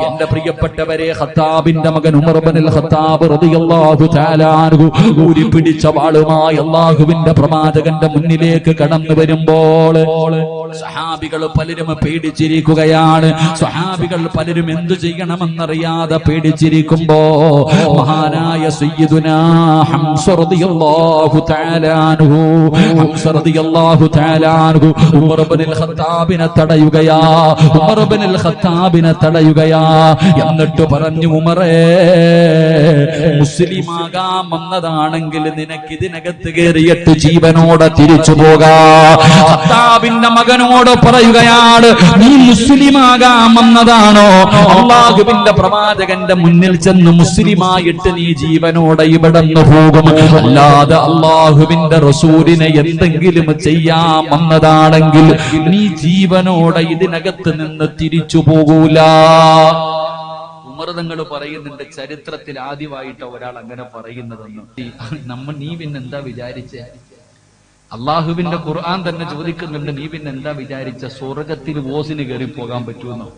എന്റെ പ്രിയപ്പെട്ടവരെ, ഖത്താബിന്റെ മകൻ ഉമർ ഇബ്നുൽ ഖത്താബ് റളിയല്ലാഹു തആല അൻഹു ഊരി പിടിച്ച വാളുമായി അല്ലാഹുവിന്റെ പ്രവാചകന്റെ മുന്നിലേക്ക് കടന്നു വരുമ്പോൾ സഹാബികൾ പലരും പേടിച്ചിരിക്കുകയാണ്. സഹാബികൾ പലരും എന്തു ചെയ്യണമെന്നറിയാതെ പേടിച്ചിരിക്കുമ്പോ മഹാനായ സയ്യിദുനാ ഹംസ റളിയല്ലാഹു തആല അൻഹു ഉമർ ഇബ്നുൽ ഖത്താബിനെ തടയുകയാ. ഉമർ ഇബ്നുൽ ഖത്താബിനെ തടയുകയാ. എന്നിട്ട് പറഞ്ഞു, ഉമറേ, മുസ്ലിമാകാൻ വന്നതാണെങ്കിൽ നിനക്ക് ഇതിനകത്ത് കയറിയിട്ട് ജീവനോടെ തിരിച്ചു പോകാം. ഖത്താബിന്റെ മകനോട് പറയുകയാണ്, നീ മുസ്ലിമാകാൻ വന്നതാണോ? അല്ലാഹുവിന്റെ പ്രവാചകന്റെ മുന്നിൽ ചെന്ന് മുസ്ലിമായിട്ട് നീ ജീവനോടെ ഇവിടെ നിന്ന് പോകും. അല്ലാതെ അല്ലാഹുവിന്റെ റസൂലിനെ എന്തെങ്കിലും ചെയ്യാൻ വന്നതാണെങ്കിൽ നീ ജീവനോടെ ഇതിനകത്ത് നിന്ന് തിരിച്ചു പോകൂല. ഉമർ തങ്ങൾ പറയുന്നുണ്ട്, ചരിത്രത്തിൽ ആദ്യമായിട്ട് ഒരാൾ അങ്ങനെ പറയുന്നതെന്ന്. നീ പിന്നെന്താ വിചാരിച്ചേ? അള്ളാഹുവിന്റെ ഖുർആൻ തന്നെ ചോദിക്കുന്നുണ്ട്, നീ പിന്നെന്താ വിചാരിച്ച സ്വർഗത്തിൽ ഓസിന് കയറി പോകാൻ പറ്റുമെന്നോ?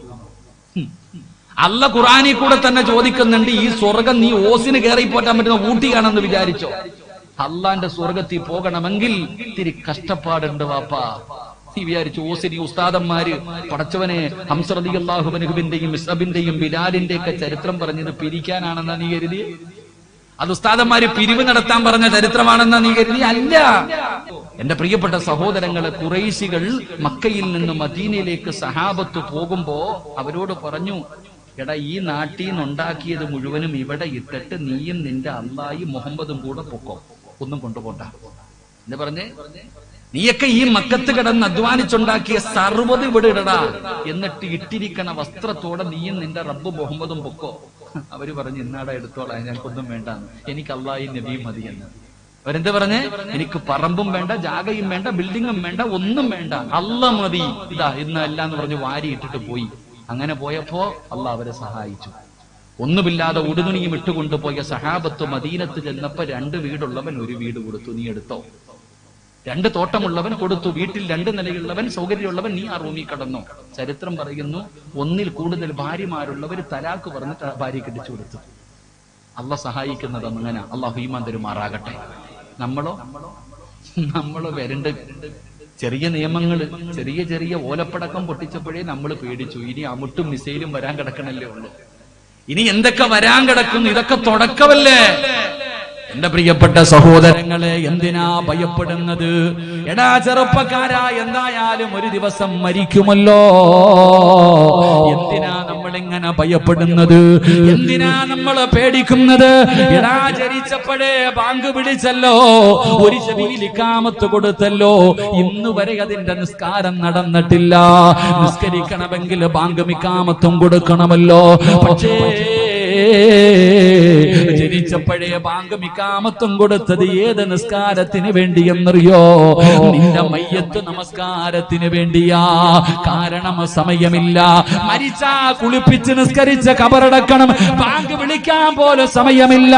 അല്ല ഖുർആനിൽ കൂടെ തന്നെ ചോദിക്കുന്നുണ്ട്, ഈ സ്വർഗം നീ ഓസിന് കയറി പോറ്റാൻ പറ്റുന്ന ഊട്ടിയാണെന്ന് വിചാരിച്ചോ? അള്ളാന്റെ സ്വർഗത്തിൽ പോകണമെങ്കിൽ ഇത്തിരി കഷ്ടപ്പാടുണ്ട് വാപ്പാ. നീ വിചാരിച്ചു ഓസിനി ഉസ്താദന്മാര് പടച്ചവനെ ഹംസ റളിയല്ലാഹു അൻഹുവിന്റെയും മിസ്അബിന്റെയും ബിലാലിന്റെ ഒക്കെ ചരിത്രം പറഞ്ഞത് പിരിക്കാനാണെന്നാ നീ കരുതി? അത് ഉസ്താദന്മാര് പിരിവ് നടത്താൻ പറഞ്ഞ ചരിത്രമാണെന്നാ നീ കരുതി? അല്ല. എന്റെ പ്രിയപ്പെട്ട സഹോദരങ്ങളെ, ഖുറൈശികൾ മക്കയിൽ നിന്ന് മദീനയിലേക്ക് സഹാബത്ത് പോകുമ്പോ അവരോട് പറഞ്ഞു, എടാ, ഈ നാട്ടിൽ നിന്നുണ്ടാക്കിയത് മുഴുവനും ഇവിടെ ഇട്ടിട്ട് നീയും നിന്റെ അല്ലാഹി മുഹമ്മദും കൂടെ പൊക്കോ, ഒന്നും കൊണ്ടുപോണ്ട. എന്താ പറഞ്ഞേ? നീയൊക്കെ ഈ മക്കത്ത് കിടന്ന് അധ്വാനിച്ചുണ്ടാക്കിയ സർവ്വത് ഇവിടെ ഇടടാ, എന്നിട്ട് ഇട്ടിരിക്കണ വസ്ത്രത്തോടെ നീയും നിന്റെ റബ്ബ് മുഹമ്മദും പൊക്കോ. അവര് പറഞ്ഞു, ഇന്നാടാ എടുത്തോളാം, ഞങ്ങൾക്കൊന്നും വേണ്ട, എനിക്ക് അല്ലാഹി നബിയും മതിയെന്ന്. അവരെന്താ പറഞ്ഞേ? എനിക്ക് പറമ്പും വേണ്ട, ജാഗയും വേണ്ട, ബിൽഡിങ്ങും വേണ്ട, ഒന്നും വേണ്ട, അല്ലാഹ് മതി, ഇതാ ഇന്ന് എല്ലാം എന്ന് പറഞ്ഞ് വാരി ഇട്ടിട്ട് പോയി. അങ്ങനെ പോയപ്പോ അല്ലാഹ് അവരെ സഹായിച്ചു. ഒന്നുമില്ലാതെ ഉടുതുണിയും ഇട്ടുകൊണ്ടുപോയ സഹാബത്ത് മദീനത്ത് ചെന്നപ്പോ 2 വീടുള്ളവൻ 1 വീട് കൊടുത്തു, നീ എടുത്തോ. 2 തോട്ടമുള്ളവൻ കൊടുത്തു, വീട്ടിൽ 2 നിലയുള്ളവൻ സൗകര്യമുള്ളവൻ നീ ആ റൂമിൽ കടന്നോ. ചരിത്രം പറയുന്നു, 1-ൽ കൂടുതൽ ഭാര്യമാരുള്ളവർ തലാക്ക് പറഞ്ഞിട്ട് ഭാര്യ കെട്ടിച്ചു കൊടുത്തു. അള്ളാഹ് സഹായിക്കുന്നത് അങ്ങനെ. അള്ളാഹു ഈമാൻ തരുമാറാകട്ടെ. നമ്മളോ വരണ്ട ചെറിയ നിയമങ്ങള്, ചെറിയ ഓലപ്പടക്കം പൊട്ടിച്ചപ്പോഴേ നമ്മൾ പേടിച്ചു. ഇനി അമുട്ടും മിസൈലും വരാൻ കിടക്കണല്ലേ ഉള്ളു. ഇനി എന്തൊക്കെ വരാൻ കിടക്കുന്നു? ഇതൊക്കെ തുടക്കമല്ലേ? എന്റെ പ്രിയപ്പെട്ട സഹോദരങ്ങളെ, എന്തിനാ ഭയപ്പെടുന്നത്? എടാ ചെറുപ്പക്കാരാ, എന്തായാലും ഒരു ദിവസം മരിക്കുമല്ലോ. എന്തിനാ നമ്മളിങ്ങനെ ഭയപ്പെടുന്നത്? എന്തിനാ നമ്മൾ പേടിക്കുന്നത്? എടാ, ജനിച്ചപ്പോഴേ ബാങ്ക് വിളിച്ചല്ലോ, ഒരു ചെവിയിൽ ഇഖാമത്ത് കൊടുത്തല്ലോ, ഇന്ന് വരെ അതിന്റെ നിസ്കാരം നടന്നിട്ടില്ല. നിസ്കരിക്കണമെങ്കിൽ ബാങ്കും ഇഖാമത്തും കൊടുക്കണമല്ലോ. പക്ഷേ ജനിച്ചപ്പോഴേ ബാങ്കും ഇഖാമത്തും കൊടുത്തത് ഏത് നിസ്കാരത്തിന് വേണ്ടിയെന്നറിയോ? നിന്റെ മയ്യത്ത് നമസ്കാരത്തിന് വേണ്ടിയാ. കാരണം സമയമില്ല. മരിച്ചാ കുളിപ്പിച്ച് നിസ്കരിച്ച കബറടക്കണം, ബാങ്ക് വിളിക്കാൻ പോലും സമയമില്ല.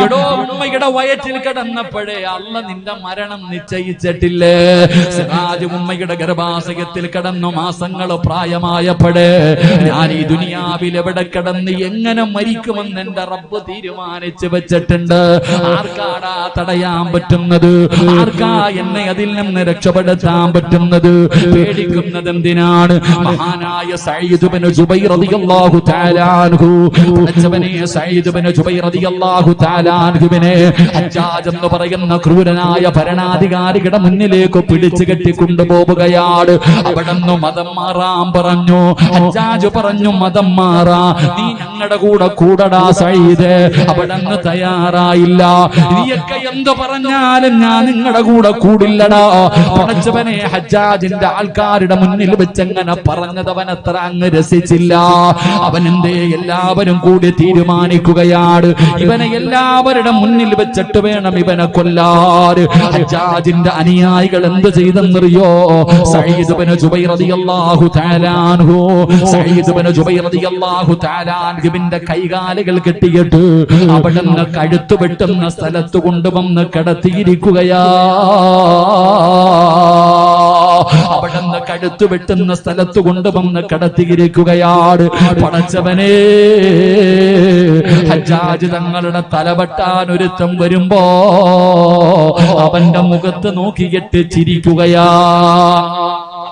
എടോ, ഉമ്മയുടെ വയറ്റിൽ കിടന്നപ്പോഴേ അല്ലാഹ് നിന്റെ മരണം നിശ്ചയിച്ചിട്ടില്ലേ? സിറാജ് ഉമ്മയുടെ ഗർഭാശയത്തിൽ കിടന്നു മാസങ്ങൾ പ്രായമായപ്പോഴേ ഞാൻ ഈ ദുനിയാവിൽ എവിടെ കിടന്ന് എങ്ങനെ മരിക്കുമെന്ന് എന്റെ റബ്ബ് തീരുമാനിച്ചു വെച്ചിട്ടുണ്ട്. ആർക്കാടാ തടയാൻ പറ്റുന്നത്? ആർക്കാ എന്നെ അതിൽ നിന്ന് രക്ഷപ്പെടുത്താൻ പറ്റുന്നത്? പേടിക്കുന്നത് എന്തിനാണ്? മഹാനായ സഈദ് ഇബ്നു ജുബൈർ റളിയല്ലാഹു തആല അൻഹു, സഈദ് ഇബ്നു ജുബൈർ റളിയല്ലാഹു തആല അൻഹുവിനെ ഹജ്ജാജ് എന്ന് പറയുന്ന ക്രൂരനായ ഭരണാധികാരിയുടെ മുന്നിലേക്ക് പിടിച്ചു കെട്ടിക്കൊണ്ടുപോവുകയാണ്. അവിടുന്ന് മതം മാറാൻ പറഞ്ഞു. ഹജ്ജാജ് പറഞ്ഞു, മതം മാറാ, നീ ഞങ്ങളുടെ കൂടെ കൂടടാ സഈദ്. അവിടുന്ന് തയ്യാറായില്ല. നീയൊക്കെ എന്ത് പറഞ്ഞാലും ഞാൻ നിങ്ങളുടെ കൂടെ കൂടില്ലടാ. പടച്ചവനെ, ഹജ്ജാജിന്റെ ആൾക്കാരുടെ മുന്നിൽ വെച്ചെങ്ങനെ പറഞ്ഞത് അവൻ അത്ര അങ്ങ് രസിച്ചില്ല. അവനെന്തേ എല്ലാവരും കൂടി തീരുമാനിക്കുകയാണ്, ഇവനെ എല്ലാവരുടെ മുന്നിൽ വെച്ചിട്ട് വേണം ഇവനെ കൊല്ലാൻ. ഹജ്ജാജിന്റെ അനുയായികൾ എന്ത് ചെയ്തെന്നറിയോ? സഈദ് ഇബ്നു ജുബൈർ റളിയല്ലാഹു തആല അൻഹു, സഈദ് ഇബ്നു ജുബൈർ റളിയല്ലാഹു തആല അൻഹുവിന്റെ കൈകാലുകൾ കെട്ടിയിട്ട് അവിടുന്ന് കഴുത്തു വെട്ടുന്ന സ്ഥലത്ത് കൊണ്ടുവന്ന് കിടത്തിയിരിക്കുകയാ. അവിടുന്ന് കഴുത്തു വെട്ടുന്ന സ്ഥലത്ത് കൊണ്ടുവന്ന് കടത്തിയിരിക്കുകയാണ്. പടച്ചവനെ, ഹജ്ജാജ് തങ്ങളുടെ തലവെട്ടാൻ ഒരുത്തം വരുമ്പോ അവന്റെ മുഖത്ത് നോക്കിയിട്ട് ചിരിക്കുകയാ.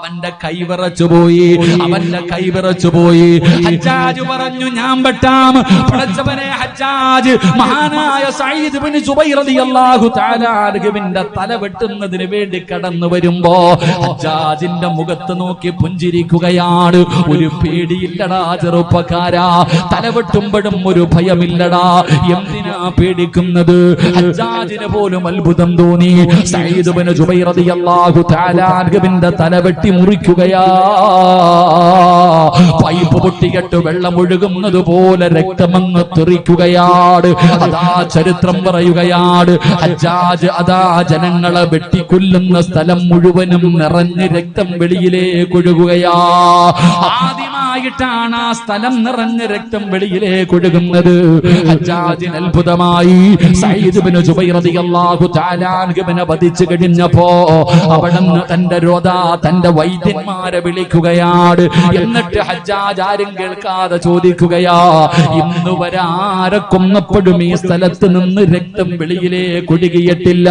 അവന്റെ കൈവിറച്ചുപോയി, അവന്റെ കൈവിറച്ചുപോയി. ഹജ്ജാജ് പറഞ്ഞു, ഞാൻ വെട്ടാം. പടച്ചവനെ, ഹജ്ജാജ് മഹാനായ സഈദ് ഇബ്നു ജുബൈർ റളിയല്ലാഹു തആല അൻഹുവിന്റെ തല വെട്ടുന്നതിന് വേണ്ടി കടന്നു വരുമ്പോ ഹജ്ജാജിന്റെ മുഖത്ത് നോക്കി പുഞ്ചിരിക്കുകയാണ്. ഒരു പേടിയില്ലടാ ചെറുപ്പക്കാരാ, തല വെട്ടുമ്പോഴും ഒരു ഭയമില്ലടാ. എന്തിനാ പേടിക്കുന്നത്? ഹജ്ജാജിന് പോലും അത്ഭുതം തോന്നി. സഈദ് ഇബ്നു ജുബൈർ റളിയല്ലാഹു തആല അൻഹുവിന്റെ തല വെട്ടി മുറിക്കുകയാ. പൈപ്പ് പൊട്ടിയിട്ട് വെള്ളം ഒഴുകുന്നത് പോലെ രക്തമങ്ങ് തെറിക്കുകയാണ്. അതാ ചരിത്രം പറയുകയാണ്, ഹജ്ജാജ് അതാ ജനങ്ങളെ വെട്ടിക്കൊല്ലുന്ന സ്ഥലം മുഴുവനും നിറഞ്ഞ് രക്തം വെളിയിലേക്ക് ഒഴുകുകയാ. ആദ്യമായിട്ടാണ് ആ സ്ഥലം നിറഞ്ഞ് രക്തം വെളിയിലേക്ക് ഒഴുകുന്നത്. ഹജ്ജാജിന് അത്ഭുതമായി. സഈദ് ഇബ്നു ജുബൈർ റളിയല്ലാഹു തആല അൻഹുവിനെ വധിച്ചു കഴിഞ്ഞപ്പോ അവിടുന്ന് തന്റെ വൈദ്യന്മാരെ വിളിക്കുകയാണ്. എന്നിട്ട് ഹജ്ജാജ് ആരും കേൾക്കാതെ ചോദിക്കുകയാ, ഇന്ന് വരെ ആരെ കൊന്നപ്പോഴും ഈ സ്ഥലത്ത് നിന്ന് രക്തം വെളിയിലേക്ക് ഒഴുകിയിട്ടില്ല.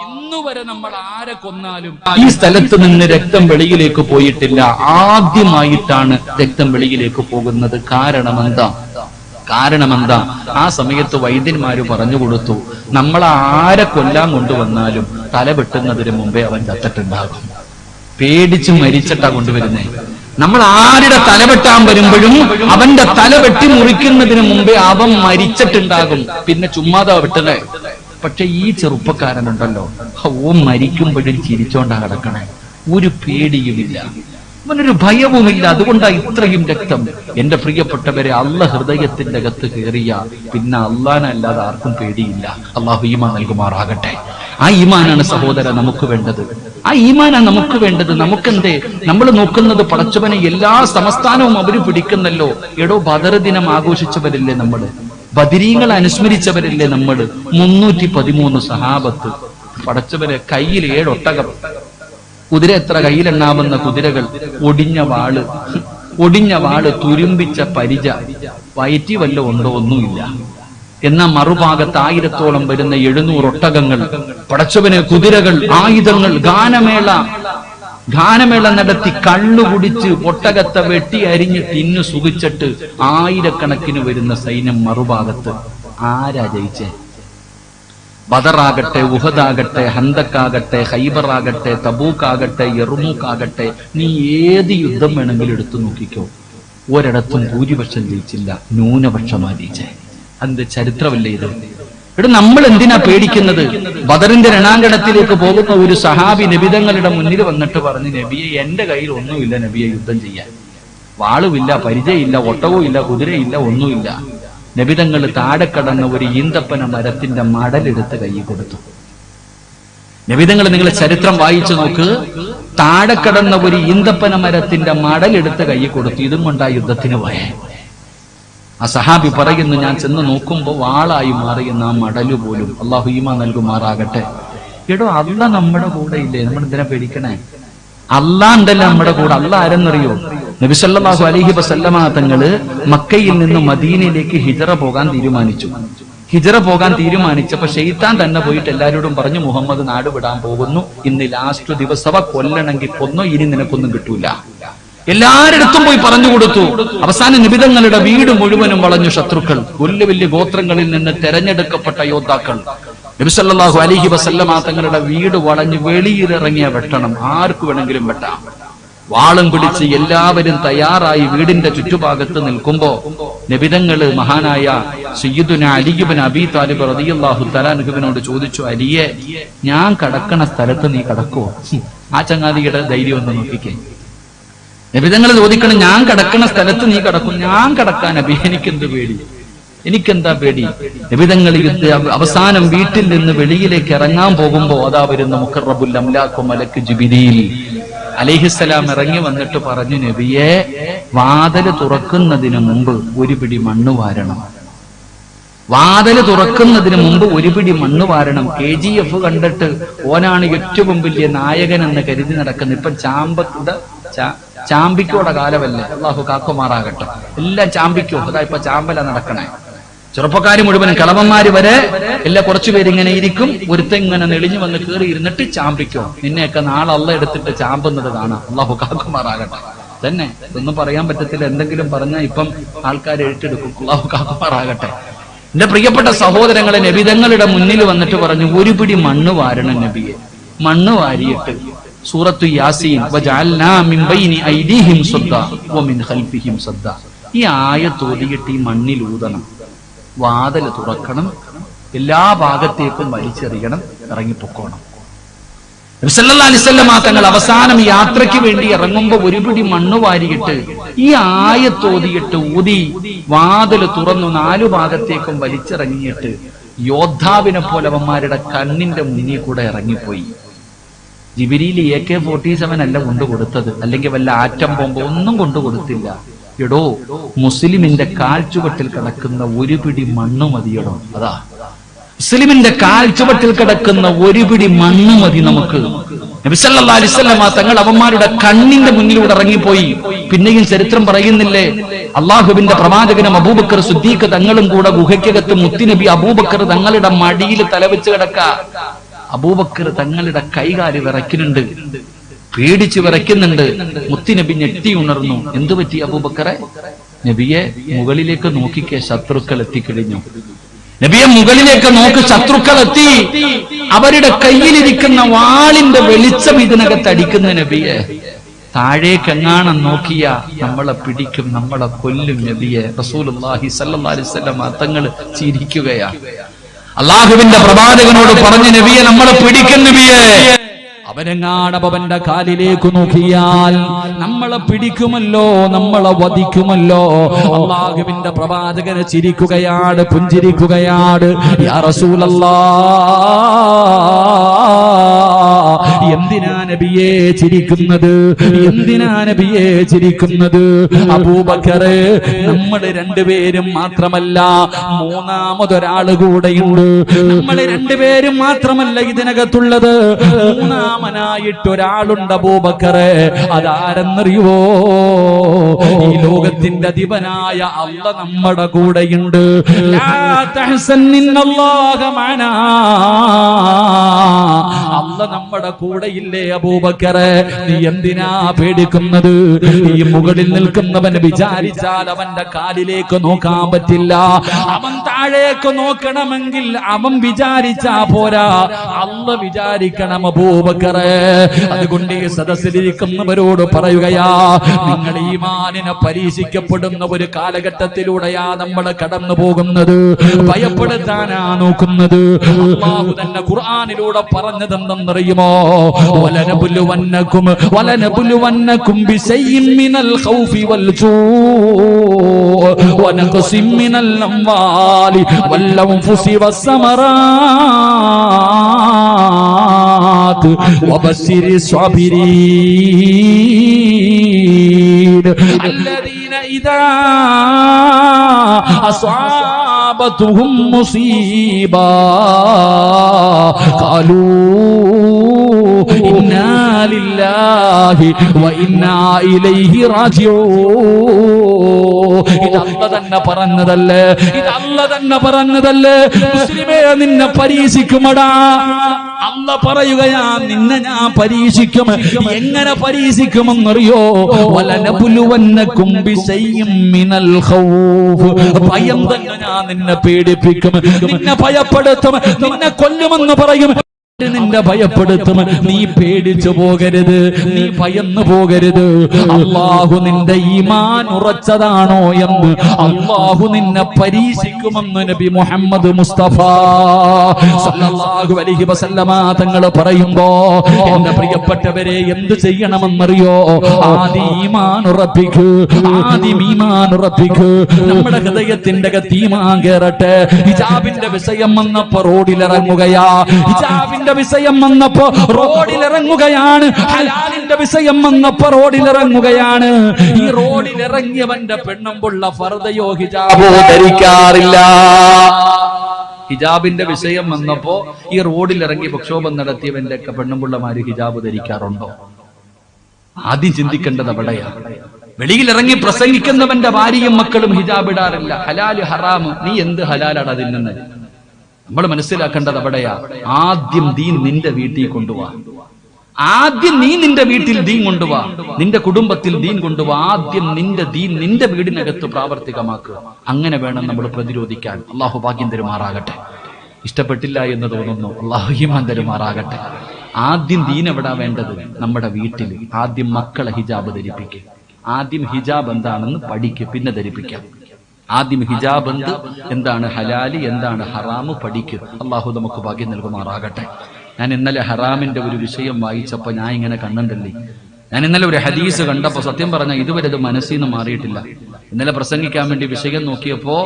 ഇന്നുവരെ നമ്മൾ ആരെ കൊന്നാലും ഈ സ്ഥലത്ത് നിന്ന് രക്തം വെളിയിലേക്ക് പോയിട്ടില്ല. ആദ്യമായിട്ടാണ് രക്തം വെളിയിലേക്ക് പോകുന്നത്. കാരണമെന്താ? ആ സമയത്ത് വൈദ്യന്മാര് പറഞ്ഞു കൊടുത്തു, നമ്മൾ ആരെ കൊല്ലാൻ കൊണ്ടുവന്നാലും തല വെട്ടുന്നതിന് മുമ്പേ അവൻ ചത്തിട്ടുണ്ടാകും. പേടിച്ച് മരിച്ചിട്ടാ കൊണ്ടുവരുന്നേ. നമ്മൾ ആരുടെ തല വെട്ടാൻ വരുമ്പോഴും അവന്റെ തല വെട്ടി മുറിക്കുന്നതിന് മുമ്പേ അവൻ മരിച്ചിട്ടുണ്ടാകും. പിന്നെ ചുമ്മാതാ വെട്ടണേ. പക്ഷെ ഈ ചെറുപ്പക്കാരനുണ്ടല്ലോ, ഓ മരിക്കുമ്പോഴും ചിരിച്ചോണ്ടാ കിടക്കണേ. ഒരു പേടിയുമില്ല, അവനൊരു ഭയവുമില്ല. അതുകൊണ്ടാ ഇത്രയും രക്തം. എന്റെ പ്രിയപ്പെട്ടവരെ, അള്ളാഹ് ഹൃദയത്തിന്റെ അകത്ത് കയറിയ പിന്നെ അള്ളാഹനല്ലാതെ ആർക്കും പേടിയില്ല. അള്ളാഹു ഈമാൻ നൽകുമാറാകട്ടെ. ആ ഈമാനാണ് സഹോദര നമുക്ക് വേണ്ടത്. ആ ഈമാനാണ് നമുക്ക് വേണ്ടത്. നമുക്കെന്തേ, നമ്മൾ നോക്കുന്നത് പടച്ചവനെ എല്ലാ സംസ്ഥാനവും അവര് പിടിക്കുന്നല്ലോ. എടോ, ബദർ ദിനം ആഘോഷിച്ചവരില്ലേ നമ്മള്? ബദരീങ്ങളെ അനുസ്മരിച്ചവരില്ലേ നമ്മള്? 313 സഹാബത്ത്. പടച്ചവരെ, കയ്യിൽ 7 ഒട്ടകം, കുതിര എത്ര കയ്യിലെണ്ണാവുന്ന കുതിരകൾ, ഒടിഞ്ഞ വാള്, തുരുമ്പിച്ച പരിച, വയറ്റി വല്ല ഉണ്ടോ? ഒന്നുമില്ല. എന്നാ മറുഭാഗത്ത് 1000-ഓളം വരുന്ന 700 ഒട്ടകങ്ങൾ, പടച്ചവന് കുതിരകൾ, ആയുധങ്ങൾ, ഗാനമേള നടത്തി കള്ളുകുടിച്ച് ഒട്ടകത്തെ വെട്ടി അരിഞ്ഞ് തിന്നു സുഖിച്ചിട്ട് 1000കണക്കിന് വരുന്ന സൈന്യം മറുഭാഗത്ത്. ആരാ ജയിച്ചേ? ബദറാകട്ടെ, ഉഹദാകട്ടെ, ഹന്തക്കാകട്ടെ, ഹൈബറാകട്ടെ, തബൂക്കാകട്ടെ, യർമൂക്കാകട്ടെ, നീ ഏത് യുദ്ധം വേണമെങ്കിലും എടുത്തു നോക്കിക്കോ, ഒരിടത്തും ഭൂരിപക്ഷം ജയിച്ചില്ല, ന്യൂനപക്ഷമാ ജയിച്ചേ. അതിന്റെ ചരിത്രമല്ലേ ഇത്? ഇവിടെ നമ്മൾ എന്തിനാ പേടിക്കുന്നത്? ബദറിന്റെ രണാങ്കണത്തിലേക്ക് പോകുന്ന ഒരു സഹാബി നബിതങ്ങളുടെ മുന്നിൽ വന്നിട്ട് പറഞ്ഞു, നബിയെ, എന്റെ കയ്യിൽ ഒന്നുമില്ല നബിയെ യുദ്ധം ചെയ്യാൻ. വാളുമില്ല, പരിചയമില്ല, ഒട്ടകവും ഇല്ല, കുതിരയില്ല, ഒന്നുമില്ല. നബിതങ്ങൾ താഴെ കടന്ന ഒരു ഈന്തപ്പന മരത്തിന്റെ മടലെടുത്ത് കൈ കൊടുത്തു. നബിതങ്ങൾ, നിങ്ങൾ ചരിത്രം വായിച്ചു നോക്ക്, താഴെ കടന്ന ഒരു ഈന്തപ്പന മരത്തിന്റെ മടലെടുത്ത് കൈ കൊടുത്തു. ഇതും കൊണ്ടാ യുദ്ധത്തിന് പോയേ. ആ സഹാബി പറയുന്നു, ഞാൻ ചെന്ന് നോക്കുമ്പോ വാളായി മാറിയുന്ന ആ മടലു പോലും. അള്ളാഹു ഈമാൻ നൽകുമാറാകട്ടെ. എടോ, അല്ല നമ്മുടെ കൂടെ ഇല്ലേ? നമ്മൾ എന്തിനാ പേടിക്കണേ? അല്ലാഹ് ഉണ്ടല്ലോ നമ്മുടെ കൂടെ. അല്ലാഹ് ആരെന്നറിയോ? നബി സല്ലല്ലാഹു അലൈഹി വസല്ലമ തങ്ങള് മക്കയിൽ നിന്ന് മദീനയിലേക്ക് ഹിജറ പോകാൻ തീരുമാനിച്ചപ്പോ ശൈത്താൻ തന്നെ പോയിട്ട് എല്ലാവരോടും പറഞ്ഞു, മുഹമ്മദ് നാട് വിടാൻ പോകുന്നു, ഇന്ന് ലാസ്റ്റ് ദിവസവ, കൊല്ലണമെങ്കിൽ കൊന്നോ, ഇനി നിനക്കൊന്നും കിട്ടൂല. എല്ലാരിടത്തും പോയി പറഞ്ഞു കൊടുത്തു. അവസാന നിബിതങ്ങളുടെ വീട് മുഴുവനും വളഞ്ഞു ശത്രുക്കൾ. വലിയ വലിയ ഗോത്രങ്ങളിൽ നിന്ന് തെരഞ്ഞെടുക്കപ്പെട്ട യോദ്ധാക്കൾ. നബി സല്ലല്ലാഹു അലൈഹി വസല്ലമ തങ്ങളുടെ വീട് വളഞ്ഞു വെളിയിലിറങ്ങിയ വെട്ടണം, ആർക്ക് വേണമെങ്കിലും വെട്ടാം. വാളും പിടിച്ച് എല്ലാവരും തയ്യാറായി വീടിന്റെ ചുറ്റുഭാഗത്ത് നിൽക്കുമ്പോ നബിതങ്ങള് മഹാനായ സയ്യിദുന അലി ഇബ്നു അബീ താലിബ് റളിയല്ലാഹു തആല അൻഹുവിനോട് ചോദിച്ചു, അലിയെ, ഞാൻ കടക്കണ സ്ഥലത്ത് നീ കടക്കുവോ? ആ ചങ്ങാതിയുടെ ധൈര്യം ഒന്ന് നോക്കിക്കേ. നബിതങ്ങൾ ചോദിക്കണം, ഞാൻ കടക്കണ സ്ഥലത്ത് നീ കടക്കും? ഞാൻ കടക്കാൻ നബി, എനിക്കെന്താ പേടി? നബിതങ്ങൾ അവസാനം വീട്ടിൽ നിന്ന് വെളിയിലേക്ക് ഇറങ്ങാൻ പോകുമ്പോ അതാ വരുന്ന മുഖറബുൽ അംലാഖ് മലക്ക് ജിബ്രീൽ അലൈഹിസ്സലാം ഇറങ്ങി വന്നിട്ട് പറഞ്ഞു, നബിയെ, വാതില് തുറക്കുന്നതിന് മുമ്പ് ഒരു പിടി മണ്ണ് വാരണം. വാതില് തുറക്കുന്നതിന് മുമ്പ് ഒരു പിടി മണ്ണ് വാരണം. KGF കണ്ടിട്ട് ഓനാണ് ഏറ്റവും വലിയ നായകൻ എന്ന് കരുതി നടക്കുന്നത്. ഇപ്പൊ ചാമ്പിക്കോടെ കാലമല്ലേ, അള്ളാഹു കാക്കുമാറാകട്ടെ. എല്ലാം ചാമ്പിക്കോ, അതാ ഇപ്പൊ ചാമ്പല നടക്കണേ. ചെറുപ്പക്കാര് മുഴുവനും കളവന്മാര് വരെ എല്ലാ കുറച്ചുപേര് ഇങ്ങനെ ഇരിക്കും, ഒരുത്ത ഇങ്ങനെ നെളിഞ്ഞു വന്ന് കയറി ഇരുന്നിട്ട് ചാമ്പിക്കോ, നിന്നെയൊക്കെ നാളെ അള്ള എടുത്തിട്ട് ചാമ്പുന്നത് കാണാം. അള്ളാഹു കാക്കുമാറാകട്ടെ. തന്നെ ഇതൊന്നും പറയാൻ പറ്റത്തില്ല, എന്തെങ്കിലും പറഞ്ഞാൽ ഇപ്പം ആൾക്കാർ ഏറ്റെടുക്കും. അള്ളാഹു കാക്കുമാറാകട്ടെ. എന്റെ പ്രിയപ്പെട്ട സഹോദരങ്ങളെ, നബിതങ്ങളുടെ മുന്നിൽ വന്നിട്ട് പറഞ്ഞു, ഒരു പിടി മണ്ണ് വാരണം നബിയെ. മണ്ണ് വാരിയിട്ട് സൂറത്തു യാസീൻ വജഅൽനാ മിൻ ബൈനി ഐദീഹിം സദ്ദാ വമിൻ ഖൽഫിഹിം സദ്ദാ, ഈ ആയത്ത് ഓതിയിട്ട് ഈ മണ്ണിൽ ഊതണം, വാതിൽ തുറക്കണം, എല്ലാ ഭാഗത്തേക്കും വലിച്ചെറിയണം, ഇറങ്ങിപ്പൊക്കോണം. നബി സല്ലല്ലാഹു അലൈഹി വസല്ലം തങ്ങൾ അവസാനം യാത്രയ്ക്ക് വേണ്ടി ഇറങ്ങുമ്പോ ഒരു പിടി മണ്ണ് വാരിയിട്ട് ഈ ആയത്ത് ഓതിയിട്ട് ഊതി വാതിൽ തുറന്നു 4 ഭാഗത്തേക്കും വലിച്ചിറങ്ങിയിട്ട് യോദ്ധാവിനെ പോലെ അവന്മാരുടെ കണ്ണിന്റെ മുന്നിൽ കൂടെ ഇറങ്ങിപ്പോയി. ജിബ്രീൽ AK-47 അല്ല കൊണ്ടുകൊടുത്തത്, അല്ലെങ്കിൽ വല്ല ആറ്റം ബോംബ് ഒന്നും കൊണ്ടുകൊടുത്തില്ല. എടോ, മുസ്ലിമിന്റെ കാൽ ചുവട്ടിൽ കിടക്കുന്ന ഒരു പിടി മണ്ണ് മതിയടോ. അതാ മുസ്ലിമിന്റെ കാൽ ചുവട്ടിൽ കിടക്കുന്ന ഒരു പിടി മണ്ണ് മതി നമുക്ക്. നബി സല്ലല്ലാഹു അലൈഹി വസല്ലം തങ്ങൾ അവന്മാരുടെ കണ്ണിന്റെ മുന്നിലൂടെ ഇറങ്ങിപ്പോയി. പിന്നെയും ചരിത്രം പറയുന്നില്ലേ, അള്ളാഹുവിന്റെ പ്രവാചകനും അബൂബക്കർ സിദ്ദീഖ് തങ്ങളും കൂടെ ഗുഹയ്ക്കകത്ത് മുത്തുനബി അബൂബക്കർ തങ്ങളുടെ മടിയിൽ തലവെച്ച് കിടക്ക. അബൂബക്കർ തങ്ങളുടെ കൈകാല് വിറയ്ക്കുന്നുണ്ട്, പേടിച്ച് വിറയ്ക്കുന്നുണ്ട്. മുത്തുനബി ഞെട്ടി ഉണർന്നു. എന്തു പറ്റി അബൂബക്കറെ? നബിയെ മുകളിലേക്ക് നോക്കിക്കേ, ശത്രുക്കൾ എത്തിക്കഴിഞ്ഞു. നബിയെ മുകളിലേക്ക് നോക്ക്, ശത്രുക്കൾ എത്തി. അവരുടെ കയ്യിലിരിക്കുന്ന വാളിന്റെ വെളിച്ചം ഇതിനകത്ത് അടിക്കുന്ന നബിയെ. താഴേക്കെങ്ങാണം നോക്കിയ നമ്മളെ പിടിക്കും, നമ്മളെ കൊല്ലും നബിയെ. റസൂലുള്ളാഹി സ്വല്ലല്ലാഹു അലൈഹി വസല്ലം തങ്ങൾ ചിരിക്കുകയാണ്. അള്ളാഹുവിന്റെ പ്രവാചകനോട് പറഞ്ഞു, നബിയെ നമ്മളെ പിടിക്കും നബിയെ. അവനെങ്ങാടവന്റെ കാലിലേക്ക് നോക്കിയാൽ നമ്മളെ പിടിക്കുമല്ലോ, നമ്മളെ വധിക്കുമല്ലോ. അള്ളാഹുവിന്റെ പ്രവാചകനെ ചിരിക്കുകയാണ്, പുഞ്ചിരിക്കുകയാണ്. യാ റസൂലല്ലാഹ്, എന്തിനാ നബിയെ ചിരിക്കുന്നത്? എന്തിനാ നബിയെ ചിരിക്കുന്നത്? അബൂബക്കറെ, നമ്മൾ രണ്ടുപേരും മാത്രമല്ല, മൂന്നാമതൊരാള് കൂടെയുണ്ട്. നമ്മൾ രണ്ടുപേരും മാത്രമല്ല ഇതിനകത്തുള്ളത്, മൂന്നാമനായിട്ടൊരാളുണ്ട് അബൂബക്കറെ. അതാരെന്നറിയുവോ? ഈ ലോകത്തിന്റെ അധിപനായ അല്ല നമ്മുടെ കൂടെയുണ്ട്. ലാ തഹ്സൻ ഇന്നല്ലാഹ മഅനാ, അല്ല നമ്മുടെ കൂടെയില്ലേ അബൂബക്കറെ? നീ എന്തിനാ പേടിക്കുന്നത്? ഈ മുകളിൽ നിൽക്കുന്നവൻ വിചാരിച്ചാൽ അവന്റെ കാലിലേക്ക് നോക്കാൻ പറ്റില്ല. അവൻ താഴേക്ക് നോക്കണമെങ്കിൽ അവൻ വിചാരിച്ചാ പോരാ, അല്ല വിചാരിക്കണം അബൂബക്കറെ. അതുകൊണ്ട് ഈ സദസ്സിലിരിക്കുന്നവരോട് പറയുകയാ, നിങ്ങൾ ഈമാനിനെ പരീക്ഷിക്കപ്പെടുന്ന ഒരു കാലഘട്ടത്തിലൂടെയാ നമ്മൾ കടന്നു പോകുന്നത്. ഭയപ്പെടുത്താനാ നോക്കുന്നത്. അല്ലാഹു തന്നെ ഖുർആനിലൂടെ പറഞ്ഞതെന്തെന്നറിയുമോ? വലനബുലുവന്നകും ബിശൈഇൻ മിനൽ ഖൗഫി വൽ ജൂഇ വനഖസിൻ മിനൽ അംവാലി വൽ അൻഫുസി വസ്സമറാത്ത് വബശ്ശിരി സ്വാബിരീൻ الذين إذا أصابتهم مصيبة قالوا إنا لله وإنا إليه راجعون. ഇത് അല്ലാഹു തന്നെ പറഞ്ഞതല്ലേ? ഇത് അല്ലാഹു തന്നെ പറഞ്ഞതല്ലേ? മുസ്ലിമേ, നിന്നെ പരീക്ഷിക്കുമടാ. അല്ലാഹു പറയുകയാ, നിന്നെ ഞാൻ പരീക്ഷിക്കും. എങ്ങനെ പരീക്ഷിക്കുമെന്നറിയോ? വലനബുലുവന്നകും ബിശൈഇൻ മിനൽ ഖൗഫ്, ഭയം തന്നെ ഞാൻ നിന്നെ പേടിപ്പിക്കും, നിന്നെ ഭയപ്പെടുത്തും, നിന്നെ കൊല്ലുമെന്ന് പറയും. നിന്നെ ഭയപ്പെടുത്തും. നീ പേടിച്ചു പോകരുത്, നീ ഭയന്നു പോകരുത്. അല്ലാഹു നിന്റെ ഈമാൻ ഉറച്ചതാണോ എന്ന് അല്ലാഹു നിന്നെ പരീക്ഷിക്കുമെന്ന് നബി മുഹമ്മദ് മുസ്തഫ സല്ലല്ലാഹു അലൈഹി വസല്ലമ തങ്ങൾ പറയുമ്പോ, എന്റെ പ്രിയപ്പെട്ടവരെ, എന്ത് ചെയ്യണമെന്നറിയോ? ആദ്യം ഈമാൻ ഉറപ്പിക്കൂ, ആദ്യം ഈമാൻ ഉറപ്പിക്കൂ. നമ്മുടെ ഹൃദയത്തിന്റെ അകത്ത് ഈമാൻ കേറട്ടെ. ഹിജാബിന്റെ വിഷയം വന്നപ്പോ റോഡിലിറങ്ങുകയാ, ഹിജാബിന്റെ വിഷയം വന്നപ്പോ റോഡിലിറങ്ങുകയാണ്, ഹലാലിന്റെ വിഷയം വന്നപ്പോ റോഡിലിറങ്ങുകയാണ്. ഈ റോഡിലിറങ്ങിയവന്റെ പെണ്ണുമ്പുള്ള ഫർദയോ ഹിജാബോ ധരിക്കാറില്ല. ഹിജാബിന്റെ വിഷയം വന്നപ്പോ ഈ റോഡിൽ ഇറങ്ങി പ്രക്ഷോഭം നടത്തിയവന്റെ ഒക്കെ പെണ്ണുമ്പിള്ളമാര് ഹിജാബ് ധരിക്കാറുണ്ടോ? ആദ്യം ചിന്തിക്കേണ്ടത് അവിടെയാ. വെളിയിൽ ഇറങ്ങി പ്രസംഗിക്കുന്നവന്റെ ഭാര്യയും മക്കളും ഹിജാബ് ഇടാറില്ല. ഹലാല് ഹറാമ്, നീ എന്ത് ഹലാലാണ് അതിൽ നിന്ന്? നമ്മൾ മനസ്സിലാക്കേണ്ടത് അവിടെയാ. ആദ്യം ദീൻ നിന്റെ വീട്ടിൽ കൊണ്ടുപോവാ. ആദ്യം നീ നിന്റെ വീട്ടിൽ ദീൻ കൊണ്ടുപോവാ, നിന്റെ കുടുംബത്തിൽ ദീൻ കൊണ്ടുപോവാ. ആദ്യം നിന്റെ ദീൻ നിന്റെ വീടിനകത്ത് പ്രാവർത്തികമാക്കുക. അങ്ങനെ വേണം നമ്മൾ പ്രതിരോധിക്കാൻ. അള്ളാഹു ഭാഗ്യം തരുമാറാകട്ടെ. ഇഷ്ടപ്പെട്ടില്ല എന്ന് തോന്നുന്നു, അള്ളാഹു ഈമാൻ തരുമാറാകട്ടെ. ആദ്യം ദീൻ എവിടാ വേണ്ടത്? നമ്മുടെ വീട്ടിൽ. ആദ്യം മക്കളെ ഹിജാബ് ധരിപ്പിക്കുക. ആദ്യം ഹിജാബ് എന്താണെന്ന് പഠിക്കുക, പിന്നെ ധരിപ്പിക്കാം. ആദ്യം ഹിജാബ് എന്താണ് ഹലാല്, എന്താണ് ഹറാമ് പഠിക്കുക. അള്ളാഹു നമുക്ക് ഭാഗ്യം നൽകുമാറാകട്ടെ. ഞാൻ ഇന്നലെ ഹറാമിന്റെ ഒരു വിഷയം വായിച്ചപ്പോ ഞാൻ ഇങ്ങനെ കണ്ടിട്ടില്ലേ, ഞാൻ ഇന്നലെ ഒരു ഹദീസ് കണ്ടപ്പോ സത്യം പറഞ്ഞാൽ ഇതുവരെ അത് മനസ്സിൽ നിന്ന് മാറിയിട്ടില്ല. ഇന്നലെ പ്രസംഗിക്കാൻ വേണ്ടി വിഷയം നോക്കിയപ്പോ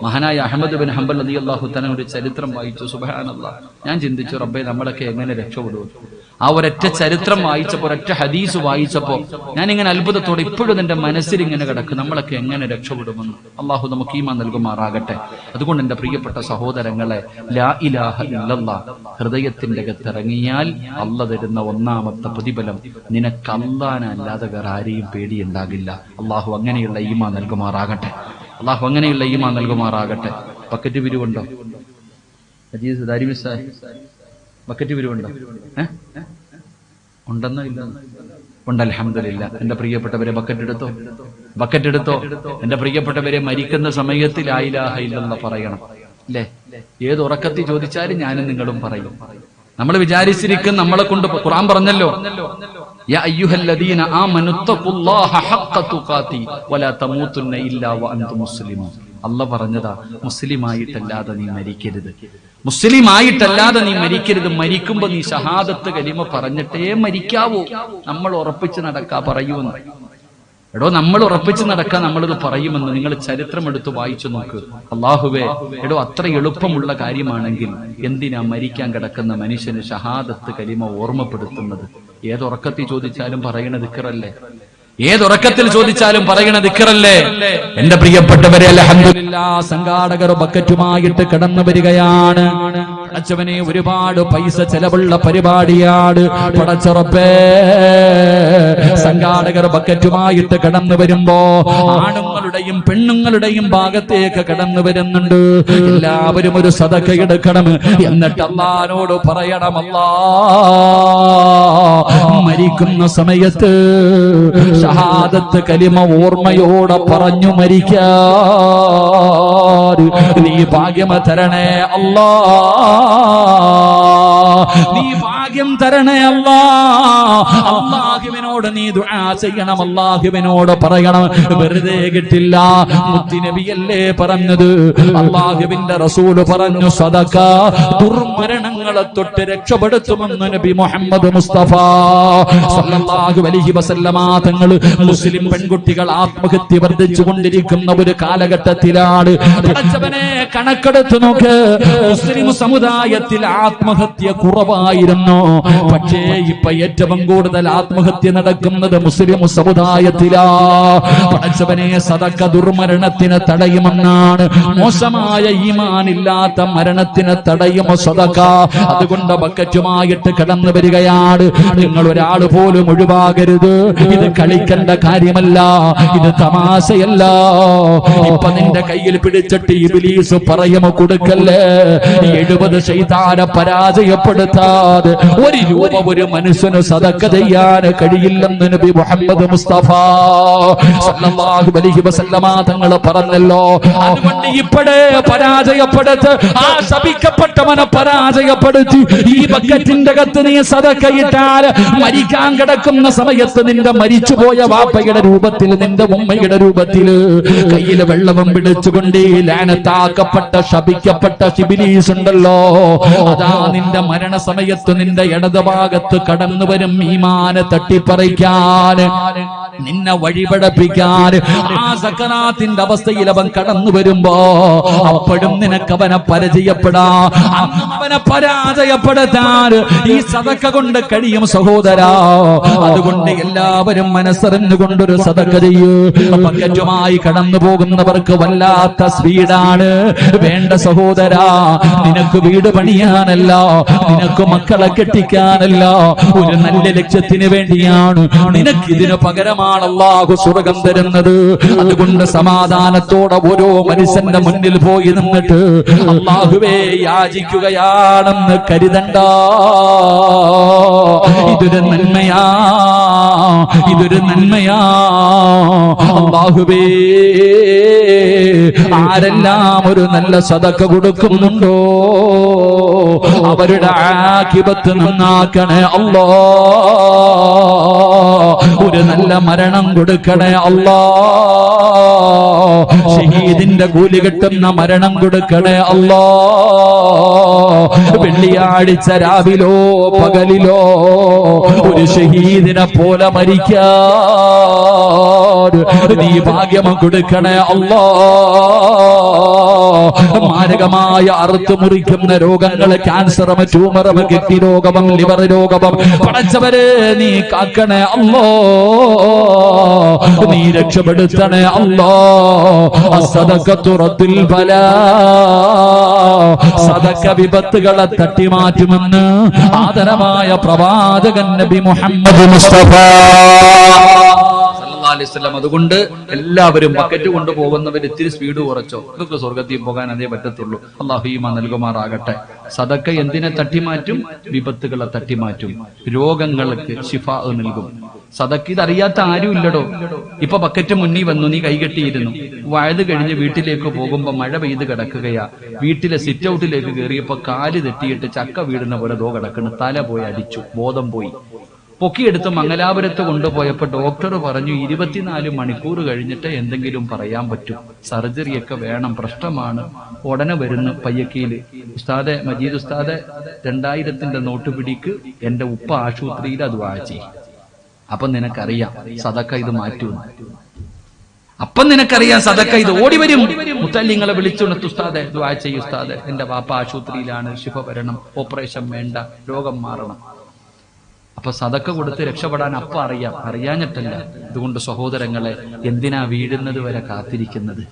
മഹാനായ അഹ്മദ് ബിൻ ഹംബൽ റളിയല്ലാഹു തആല ഒരു ചരിത്രം വായിച്ചു. സുബ്ഹാനല്ലാഹ്. ഞാൻ ചിന്തിച്ചു, റബ്ബേ നമ്മളൊക്കെ എങ്ങനെ രക്ഷപ്പെടും? ആ ഒരൊറ്റ ചരിത്രം വായിച്ചപ്പോ, ഒരൊറ്റ ഹദീസ് വായിച്ചപ്പോ ഞാൻ ഇങ്ങനെ അത്ഭുതത്തോടെ ഇപ്പോഴും എന്റെ മനസ്സിൽ ഇങ്ങനെ കിടക്കും, നമ്മളൊക്കെ എങ്ങനെ രക്ഷപ്പെടുമെന്ന്. അള്ളാഹു നമുക്ക് ഈമാൻ നൽകുമാറാകട്ടെ. അതുകൊണ്ട് എന്റെ പ്രിയപ്പെട്ട സഹോദരങ്ങളെ, ലാ ഇലാഹ ഇല്ലല്ലാഹ് ഹൃദയത്തിന്റെ അകത്തിറങ്ങിയാൽ അള്ള തരുന്ന ഒന്നാമത്തെ പ്രതിഫലം, നിനക്ക് അല്ലാതെ വേറെ ആരെയും പേടിയുണ്ടാകില്ല. അള്ളാഹു അങ്ങനെയുള്ള ഈമാൻ നൽകുമാറാകട്ടെ. അള്ളാഹു അങ്ങനെയുള്ള ഈമാൻ നൽകുമാറാകട്ടെ. ബക്കറ്റ് പിരിവുണ്ടോ? ബക്കറ്റ് പിരിവുണ്ടോ? ഉണ്ടെന്നോ ഇല്ല? ഉണ്ട്, അൽഹംദുലില്ലാ. എന്റെ പ്രിയപ്പെട്ടവരെ, ബക്കറ്റ് എടുത്തോ. എന്റെ പ്രിയപ്പെട്ടവരെ, മരിക്കുന്ന സമയത്ത് ലാ ഇലാഹ ഇല്ലല്ലാഹ് പറയണം. അല്ലേ? ഏത് ഉറക്കത്തിൽ ചോദിച്ചാലും ഞാനും നിങ്ങളും പറയും. നമ്മൾ വിചാരിച്ചിരിക്കും നമ്മളെ കൊണ്ട്, ഖുർആൻ പറഞ്ഞല്ലോ, യാ അയ്യുഹല്ലദീന ആമനുത്തഖുല്ലാഹ ഹഖ്ഖ തുഖാതി വലാ തമൂതുന്ന ഇല്ലാ വഅൻതും മുസ്ലിമൂൻ. അല്ലാഹ് പറഞ്ഞതാ, മുസ്ലിമായിട്ടല്ലാതെ നീ മരിക്കരുത്. മുസ്ലിമായിട്ടല്ലാതെ നീ മരിക്കരുത്. മരിക്കുമ്പോ നീ ഷഹാദത്ത് കലിമ പറഞ്ഞിട്ടേ മരിക്കാവൂ. നമ്മൾ ഉറപ്പിച്ച് നടക്കാ പറയൂന്ന്. എടോ, നമ്മൾ ഉറപ്പിച്ച് നടക്കാൻ നമ്മളിത് പറയുമെന്ന് നിങ്ങൾ ചരിത്രം എടുത്ത് വായിച്ചു നോക്ക്. അള്ളാഹുവേ, എടോ, അത്ര എളുപ്പമുള്ള കാര്യമാണെങ്കിൽ എന്തിനാ മരിക്കാൻ കിടക്കുന്ന മനുഷ്യന് ഷഹാദത്ത് കലിമ ഓർമ്മപ്പെടുത്തുന്നത്? ഏതുറക്കത്തിൽ ചോദിച്ചാലും പറയണ ദിക്റല്ലേ? ഏതുറക്കത്തിൽ ചോദിച്ചാലും പറയണ ദിക്റല്ലേ? എന്റെ പ്രിയപ്പെട്ടവരെ, അൽഹംദുലില്ലാഹ്, സംഘാടകർ ബക്കറ്റുമായിട്ട് കടന്നു വരികയാണ്. പടച്ചവനെ, ഒരുപാട് പൈസ ചെലവുള്ള പരിപാടിയാണ്. പടച്ചറപ്പേ, സംഘാടകർ ബക്കറ്റുമായിട്ട് കടന്നു വരുമ്പോ ആണുങ്ങളുടെയും പെണ്ണുങ്ങളുടെയും ഭാഗത്തേക്ക് കടന്നു വരുന്നുണ്ട്. എല്ലാവരും ഒരു സദഖ എടുക്കണം. എന്നിട്ട് അല്ലാഹുവോട് പറയണം, അല്ലാഹ്, മരിക്കുന്ന സമയത്ത് ഷഹാദത്ത് കലിമ ഓർമ്മയോടെ പറഞ്ഞു മരിക്കാൻ നീ ഭാഗ്യം തരണേ അല്ലാഹ്. നീ ഭാഗ്യം തരണേ അല്ലാഹ്. അല്ലാഹുവിനോട് നീ ദുആ ചെയ്യണം, അല്ലാഹുവിനോട് പറയണം. വെറുതെ കിട്ടില്ല. മുത്തുനബിയല്ലേ പറഞ്ഞത്? അല്ലാഹുവിന്റെ റസൂൽ പറഞ്ഞു, സദഖ ദുർമരണങ്ങളെ തൊട്ട് രക്ഷപ്പെടുത്തുമെന്ന് നബി മുഹമ്മദ് മുസ്തഫ സല്ലല്ലാഹു അലൈഹി വസല്ലമ തങ്ങൾ. മുസ്ലിം പെൺകുട്ടികൾ ആത്മഹത്യ വർദ്ധിച്ചു കൊണ്ടിരിക്കുന്ന ഒരു കാലഘട്ടത്തിലാണ്. പടച്ചവനെ, കണക്കെടുത്ത് നോക്ക്. മുസ്ലിം സമുദായത്തിൽ ആത്മഹത്യ കുറവായിരുന്നു. പക്ഷേ ഇപ്പൊ ഏറ്റവും കൂടുതൽ ആത്മഹത്യ നടക്കുന്നത് മുസ്ലിം സമുദായത്തിലാ. പടച്ചവനെ, സദഖ ദുർമരണത്തിന് തടയുമെന്നാണ്. മോശമായ ഈമാനില്ലാത്ത മരണത്തിന് തടയും സദഖ. അതുകൊണ്ട് ബക്കറ്റുമായിട്ട് കടന്നു വരികയാണ്. നിങ്ങൾ ഒരാൾ പോലും ഒഴിവാകരുത്. ഇത് കളിക്കേണ്ട കാര്യമല്ല, ഇത് തമാശയല്ല. ഇപ്പൊ നിന്റെ കയ്യിൽ പിടിച്ചിട്ട് ഇബ്ലീസ് പറയുമോ കൊടുക്കല്ലേ? 70 ശൈത്താനെ പരാജയപ്പെടുത്താതെ ഒരു രൂപ ഒരു മനുഷ്യന് സദഖ ചെയ്യാൻ കഴിയില്ലെന്ന് നബി മുഹമ്മദ് മുസ്തഫ സല്ലല്ലാഹു അലൈഹി വസല്ലമ തങ്ങൾ പറഞ്ഞല്ലോ. അതുകൊണ്ട് ഇപ്പോഴേ പരാജയപ്പെടുത്ത്. ആ ശപിക്കപ്പെട്ടവനെ പരാജയപ്പെടുത്തി ഈ ബക്കറ്റിന്റെ അകത്ത് നീ സദഖ ഇട്ടാൽ മരിക്കാൻ കിടക്കുന്ന സമയത്ത് നിന്റെ മരിച്ചുപോയ വാപ്പയുടെ രൂപത്തിൽ, നിന്റെ ഉമ്മയുടെ രൂപത്തിൽ കയ്യിൽ വെള്ളവും പിടിച്ചുകൊണ്ട് ലാനത്താക്കപ്പെട്ട ശപിക്കപ്പെട്ട ഇബ്ലീസ് ഉണ്ടല്ലോ, അതാ നിന്റെ മരണസമയത്ത് നിന്റെ ഇടതുഭാഗത്ത് കടന്നു വരും ഈമാനെ തട്ടിപ്പറിക്കാൻ. നിന്നെ വഴിപടപ്പിക്കാൻ ആ സക്കറാത്തിന്റെ അവസ്ഥയിൽ അവൻ കടന്നു വരുമ്പോ അപ്പോഴും നിനക്ക് അവനെ അവനെ പരാജയപ്പെടുത്താൻ ഈ സദക്ക കൊണ്ട് കഴിയും സഹോദരാ. അതുകൊണ്ട് എല്ലാവരും മനസ്സറിഞ്ഞുകൊണ്ടൊരു സദക്ക ചെയ്യൂ. പക്കറ്റുമായി കടന്നു പോകുന്നവർക്ക് വല്ലാത്ത സ്പീഡാണ് വേണ്ട സഹോദരാ. നിനക്ക് വീട് പണിയാനല്ല, നിനക്ക് മക്കളെ കെട്ടിക്കാനല്ല, ഒരു നല്ല ലക്ഷ്യത്തിന് വേണ്ടിയാണ്. നിനക്കിതിന് പകരമാണ് അല്ലാഹു സ്വർഗം തരുന്നത്. അതുകൊണ്ട് സമാധാനത്തോടെ ഓരോ മനുഷ്യന്റെ മുന്നിൽ പോയി നിന്നിട്ട് അല്ലാഹുവേ യാചിക്കുകയാണെന്ന് കരുതണ്ട. ഇതൊരു നന്മയാ, ഇതൊരു നന്മയാ. അല്ലാഹുവേ ആരെല്ലാം ഒരു നല്ല സദഖ കൊടുക്കുന്നുണ്ടോ അവരുടെ ആഖിബത്ത് നന്നാക്കണേ അല്ലാ. ഒരു നല്ല മരണം കൊടുക്കണേ അല്ലാ. ഷഹീദിന്റെ കൂലി കിട്ടുന്ന മരണം കൊടുക്കണേ അല്ലാ. വെള്ളിയാഴ്ച രാവിലോ പകലിലോ ഒരു ഷഹീദിനെ പോലെ മരിക്കാൻ നീ ഭാഗ്യം കൊടുക്കണേ അല്ലാ. മാരകമായ അറുത്തു മുറിക്കുന്ന രോഗങ്ങള്, ക്യാൻസർ, ട്യൂമർ, കിഡ്നി രോഗം, ലിവർ രോഗം പടച്ചവരെ നീ കാക്കണേ അല്ലാ. നീ രക്ഷപ്പെടുത്തണേ അല്ലാ. അസ്സദഖത്തു റദ്ദുൽ ബലാ. സദഖ വിപത്തുകളെ തട്ടിമാറ്റുമെന്ന് ആദരമായ പ്രവാചകൻ നബി മുഹമ്മദ് മുസ്തഫ സല്ലല്ലാഹു അലൈഹി വസല്ലം. അതുകൊണ്ട് എല്ലാവരും ബക്കറ്റ് കൊണ്ടുപോകുന്നവർ ഇത്തിരി സ്പീഡ് കുറച്ചോ, ഇതൊക്കെ സ്വർഗത്തിൽ പോകാൻ അതേ പറ്റത്തുള്ളൂ. അല്ലാഹു ഈമാൻ നൽകുമാറാകട്ടെ. സദഖ എന്തിനെ തട്ടിമാറ്റും? വിപത്തുകളെ തട്ടിമാറ്റും, രോഗങ്ങൾക്ക് ശിഫാ നൽകും. സദഖ ഇതറിയാത്ത ആരും ഇല്ലടോ. ഇപ്പൊ ബക്കറ്റ് മുന്നിൽ വന്നു, നീ കൈകെട്ടിയിരുന്നു. വയത് കഴിഞ്ഞ് വീട്ടിലേക്ക് പോകുമ്പോ മഴ പെയ്ത് കിടക്കുകയാ. വീട്ടിലെ സിറ്റ് ഔട്ടിലേക്ക് കയറിയപ്പോ കാല് തെറ്റിയിട്ട് ചക്ക വീടുന്ന പോലെ ദോ കിടക്കുന്നു. തല പോയി അടിച്ചു, ബോധം പോയി. പൊക്കിയെടുത്ത് മംഗലാപുരത്ത് കൊണ്ടുപോയപ്പോ ഡോക്ടർ പറഞ്ഞു 24 മണിക്കൂർ കഴിഞ്ഞിട്ട് എന്തെങ്കിലും പറയാൻ പറ്റും, സർജറിയൊക്കെ വേണം, പ്രശ്നമാണ്, ഉടനെ വരുന്നു പയ്യക്കയില്. ഉസ്താദെ, മജീദ് ഉസ്താദെ, 2000 നോട്ട് പിടിക്ക്, എന്റെ ഉപ്പ ആശുപത്രിയിൽ അത് വായിച്ചു. അപ്പൊ നിനക്കറിയാം സദഖ ഇത് മാറ്റുന്നു. അപ്പം നിനക്കറിയാം സദഖ ഇത് ഓടി വരും. മുത്തല്ലിങ്ങളെ വിളിച്ചുണർത്ത്, ഉസ്താദെ ദുആ ചെയ്യ് ഉസ്താദെ, എന്റെ വാപ്പ ആശുപത്രിയിലാണ്, ശിഫ വരണം, ഓപ്പറേഷൻ വേണ്ട, രോഗം മാറണം. അപ്പൊ സദഖ കൊടുത്ത് രക്ഷപ്പെടാൻ അപ്പം അറിയാം, അറിയാഞ്ഞിട്ടല്ല. അതുകൊണ്ട് സഹോദരങ്ങളെ, എന്തിനാ വീഴുന്നത് വരെ കാത്തിരിക്കുന്നത്?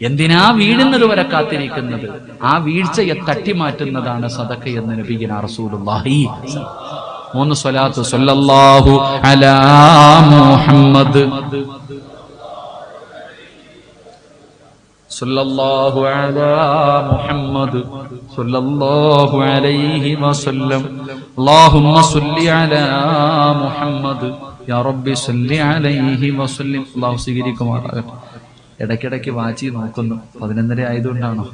എന്തിനാ വീഴുന്നത് വരെ കാത്തിരിക്കുന്നത്? ആ വീഴ്ചയെ തട്ടിമാറ്റുന്നതാണ് സദഖ എന്ന് നബിയുനാ റസൂലുള്ളാഹി. 3 സ്വലാത്ത്. സല്ലല്ലാഹു അലാ മുഹമ്മദ്, സല്ലല്ലാഹു അലാ മുഹമ്മദ്, സല്ലല്ലാഹു അലൈഹി വസല്ലം. അല്ലാഹുമ്മ സല്ലി അലാ മുഹമ്മദ്, യാ റബ്ബി സല്ലി അലൈഹി വസല്ലം. അല്ലാഹു സ്വീകരിക്കുമാറാകട്ടെ. ഇടയ്ക്കിടയ്ക്ക് വാച്ച് നോക്കുന്നു. 11:30 ആയതുകൊണ്ടാണോ?